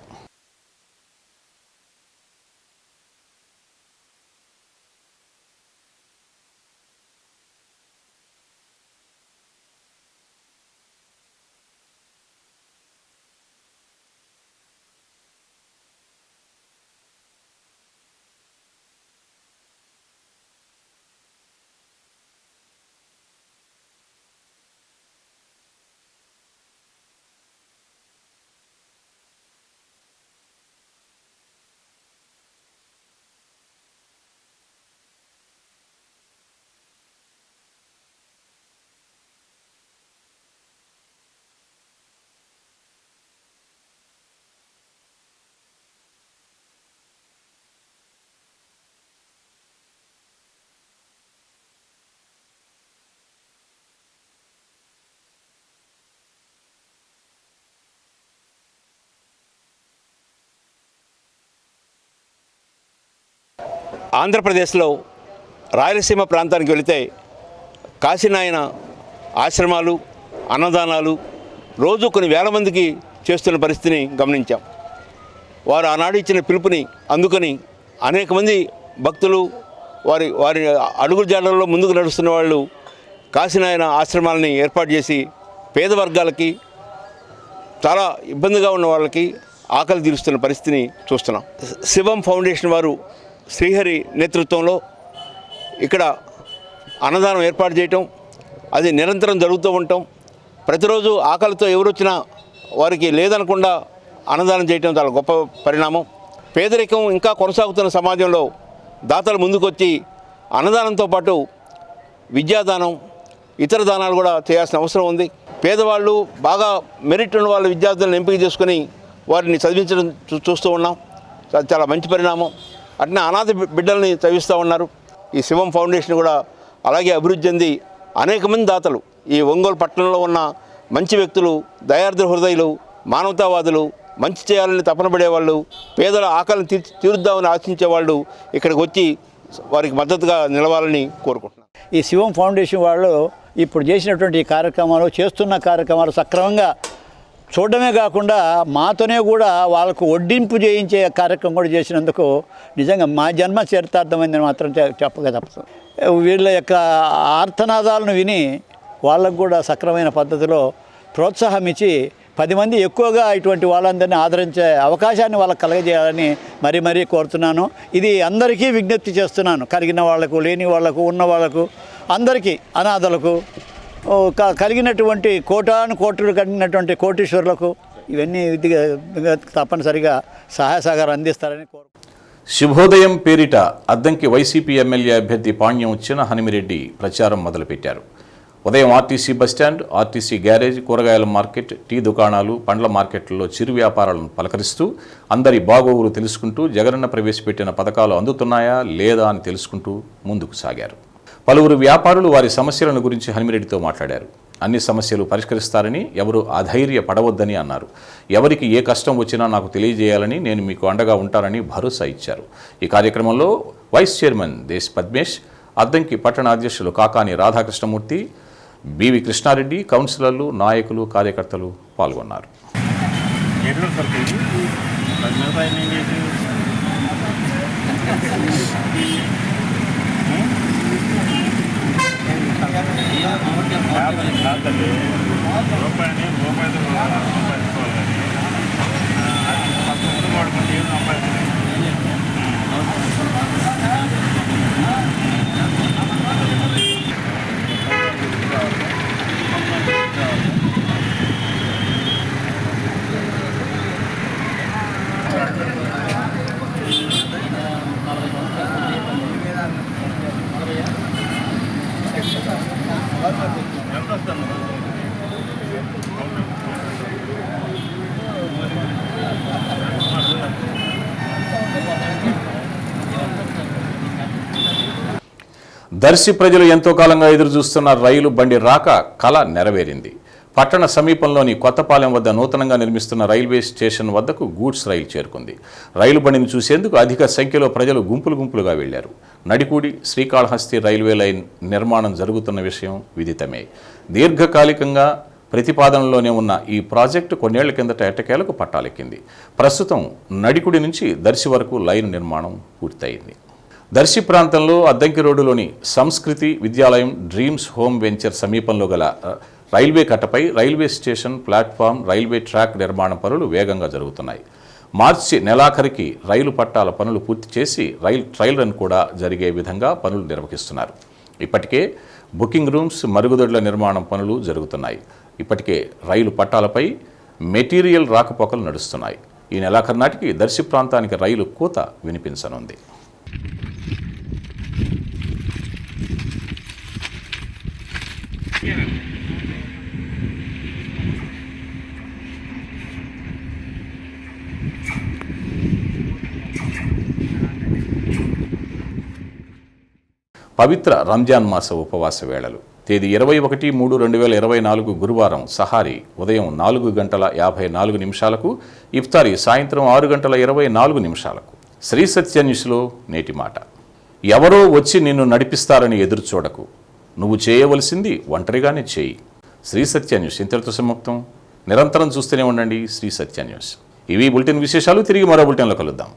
ఆంధ్రప్రదేశ్లో రాయలసీమ ప్రాంతానికి వెళితే కాశీనాయన ఆశ్రమాలు, అన్నదానాలు రోజు కొన్ని వేల మందికి చేస్తున్న పరిస్థితిని గమనించాం. వారు ఆనాడు ఇచ్చిన పిలుపుని అందుకని అనేక మంది భక్తులు వారి వారి అడుగు జాడల్లో ముందుకు నడుస్తున్న వాళ్ళు కాశీనాయన ఆశ్రమాలని ఏర్పాటు చేసి పేద వర్గాలకి, చాలా ఇబ్బందిగా ఉన్న వాళ్ళకి ఆకలి తీరుస్తున్న పరిస్థితిని చూస్తున్నాం. శివం ఫౌండేషన్ వారు శ్రీహరి నేతృత్వంలో ఇక్కడ అన్నదానం ఏర్పాటు చేయటం, అది నిరంతరం జరుగుతూ ఉండటం, ప్రతిరోజు ఆకలితో ఎవరు వచ్చినా వారికి లేదనకుండా అన్నదానం చేయటం చాలా గొప్ప పరిణామం. పేదరికం ఇంకా కొనసాగుతున్న సమాజంలో దాతలు ముందుకొచ్చి అన్నదానంతో పాటు విద్యాదానం, ఇతర దానాలు కూడా చేయాల్సిన అవసరం ఉంది. పేదవాళ్ళు, బాగా మెరిట్ ఉన్న వాళ్ళ విద్యార్థులను ఎంపిక చేసుకొని వారిని చదివించడం చూస్తూ ఉన్నాం. చాలా మంచి పరిణామం. అట్నే అనాథ బిడ్డల్ని చదివిస్తూ ఉన్నారు. ఈ శివం ఫౌండేషన్ కూడా అలాగే అభివృద్ధి చెంది అనేక మంది దాతలు, ఈ ఒంగోలు పట్టణంలో ఉన్న మంచి వ్యక్తులు, దయార్ద్ర హృదయులు, మానవతావాదులు, మంచి చేయాలని తపన పడేవాళ్ళు, పేదల ఆకలిని తీరుద్దామని ఆశించే వాళ్ళు ఇక్కడికి వచ్చి వారికి మద్దతుగా నిలవాలని కోరుకుంటున్నాను. ఈ శివం ఫౌండేషన్ వాళ్ళు ఇప్పుడు చేసినటువంటి చేస్తున్న కార్యక్రమాలు సక్రమంగా చూడడమే కాకుండా మాతోనే కూడా వాళ్ళకు వడ్డింపు చేయించే కార్యక్రమం కూడా చేసినందుకు నిజంగా మా జన్మ చరితార్థమైందని మాత్రం చెప్పగా తప్పదు. వీళ్ళ యొక్క ఆర్తనాదాలను విని వాళ్ళకు కూడా సక్రమైన పద్ధతిలో ప్రోత్సాహం ఇచ్చి 10 మంది ఎక్కువగా ఇటువంటి వాళ్ళందరినీ ఆదరించే అవకాశాన్ని వాళ్ళకి కలగజేయాలని మరీ కోరుతున్నాను. ఇది అందరికీ విజ్ఞప్తి చేస్తున్నాను. కలిగిన వాళ్లకు, లేని వాళ్లకు, ఉన్న వాళ్లకు, అందరికీ, అనాథలకు, కలిగినటువంటి కోట్లు కలిగినటువంటి కోటీశ్వరులకు ఇవన్నీ తప్పనిసరిగా సహాయ సహకారం అందిస్తారని కోరుకుంటున్నాను. శుభోదయం పేరిట అద్దంకి వైసీపీ ఎమ్మెల్యే అభ్యర్థి పాణ్యం చినహనుమిరెడ్డి ప్రచారం మొదలుపెట్టారు. ఉదయం ఆర్టీసీ బస్టాండ్, ఆర్టీసీ గ్యారేజ్, కూరగాయల మార్కెట్, టీ దుకాణాలు, పండ్ల మార్కెట్లలో చిరు వ్యాపారాలను పలకరిస్తూ అందరి బాగోగులు తెలుసుకుంటూ జగనన్న ప్రవేశపెట్టిన పథకాలు అందుతున్నాయా లేదా అని తెలుసుకుంటూ ముందుకు సాగారు. పలువురు వ్యాపారులు వారి సమస్యలను గురించి హనుమిరెడ్డితో మాట్లాడారు. అన్ని సమస్యలు పరిష్కరిస్తారని, ఎవరు అధైర్య పడవద్దని అన్నారు. ఎవరికి ఏ కష్టం వచ్చినా నాకు తెలియజేయాలని, నేను మీకు అండగా ఉంటానని భరోసా ఇచ్చారు. ఈ కార్యక్రమంలో వైస్ చైర్మన్ దేశ్ పద్మేష్, అద్దంకి పట్టణ అధ్యక్షులు కాకాని రాధాకృష్ణమూర్తి, బివి కృష్ణారెడ్డి, కౌన్సిలర్లు, నాయకులు, కార్యకర్తలు పాల్గొన్నారు. దర్శి ప్రజలు ఎంతో కాలంగా ఎదురుచూస్తున్న రైలు బండి రాక కల నెరవేరింది. పట్టణ సమీపంలోని కొత్తపాలెం వద్ద నూతనంగా నిర్మిస్తున్న రైల్వే స్టేషన్ వద్దకు గూడ్స్ రైలు చేరుకుంది. రైలు బండిని చూసేందుకు అధిక సంఖ్యలో ప్రజలు గుంపులుగా వెళ్లారు. నడికూడి శ్రీకాళహస్తి రైల్వే లైన్ నిర్మాణం జరుగుతున్న విషయం విదితమే. దీర్ఘకాలికంగా ప్రతిపాదనలోనే ఉన్న ఈ ప్రాజెక్టు కొన్నేళ్ల కిందట ఎట్టకేలకు పట్టాలెక్కింది. ప్రస్తుతం నడికుడి నుంచి దర్శి వరకు లైన్ నిర్మాణం పూర్తయింది. దర్శి ప్రాంతంలో అద్దంకి రోడ్డులోని సంస్కృతి విద్యాలయం డ్రీమ్స్ హోమ్ వెంచర్ సమీపంలో గల రైల్వే కట్టపై railway station, platform, railway track నిర్మాణ పనులు వేగంగా జరుగుతున్నాయి. మార్చి నెలాఖరికి రైలు పట్టాల పనులు పూర్తి చేసి ట్రయల్ రన్ కూడా జరిగే విధంగా పనులు నిర్వహిస్తున్నారు. ఇప్పటికే బుకింగ్ రూమ్స్, మరుగుదొడ్ల నిర్మాణం పనులు జరుగుతున్నాయి. ఇప్పటికే రైలు పట్టాలపై మెటీరియల్ రాకపోకలు నడుస్తున్నాయి. ఈ నెలాఖరు నాటికి దర్శి ప్రాంతానికి రైలు కూత వినిపించనుంది. పవిత్ర రంజాన్ మాస ఉపవాస వేళలు తేదీ 21/3/2024 గురువారం సహారీ ఉదయం 4:54 ఇఫ్తారీ సాయంత్రం 6:24 శ్రీ సత్య న్యూస్లో నేటి మాట. ఎవరో వచ్చి నిన్ను నడిపిస్తారని ఎదురు చూడకు. నువ్వు చేయవలసింది ఒంటరిగానే చేయి. శ్రీ సత్య న్యూస్ ఇంతటితో సమాప్తం. నిరంతరం చూస్తూనే ఉండండి శ్రీ సత్య న్యూస్. ఇవి బులెటిన్ విశేషాలు. తిరిగి మరో బులెటిన్లో కలుద్దాం.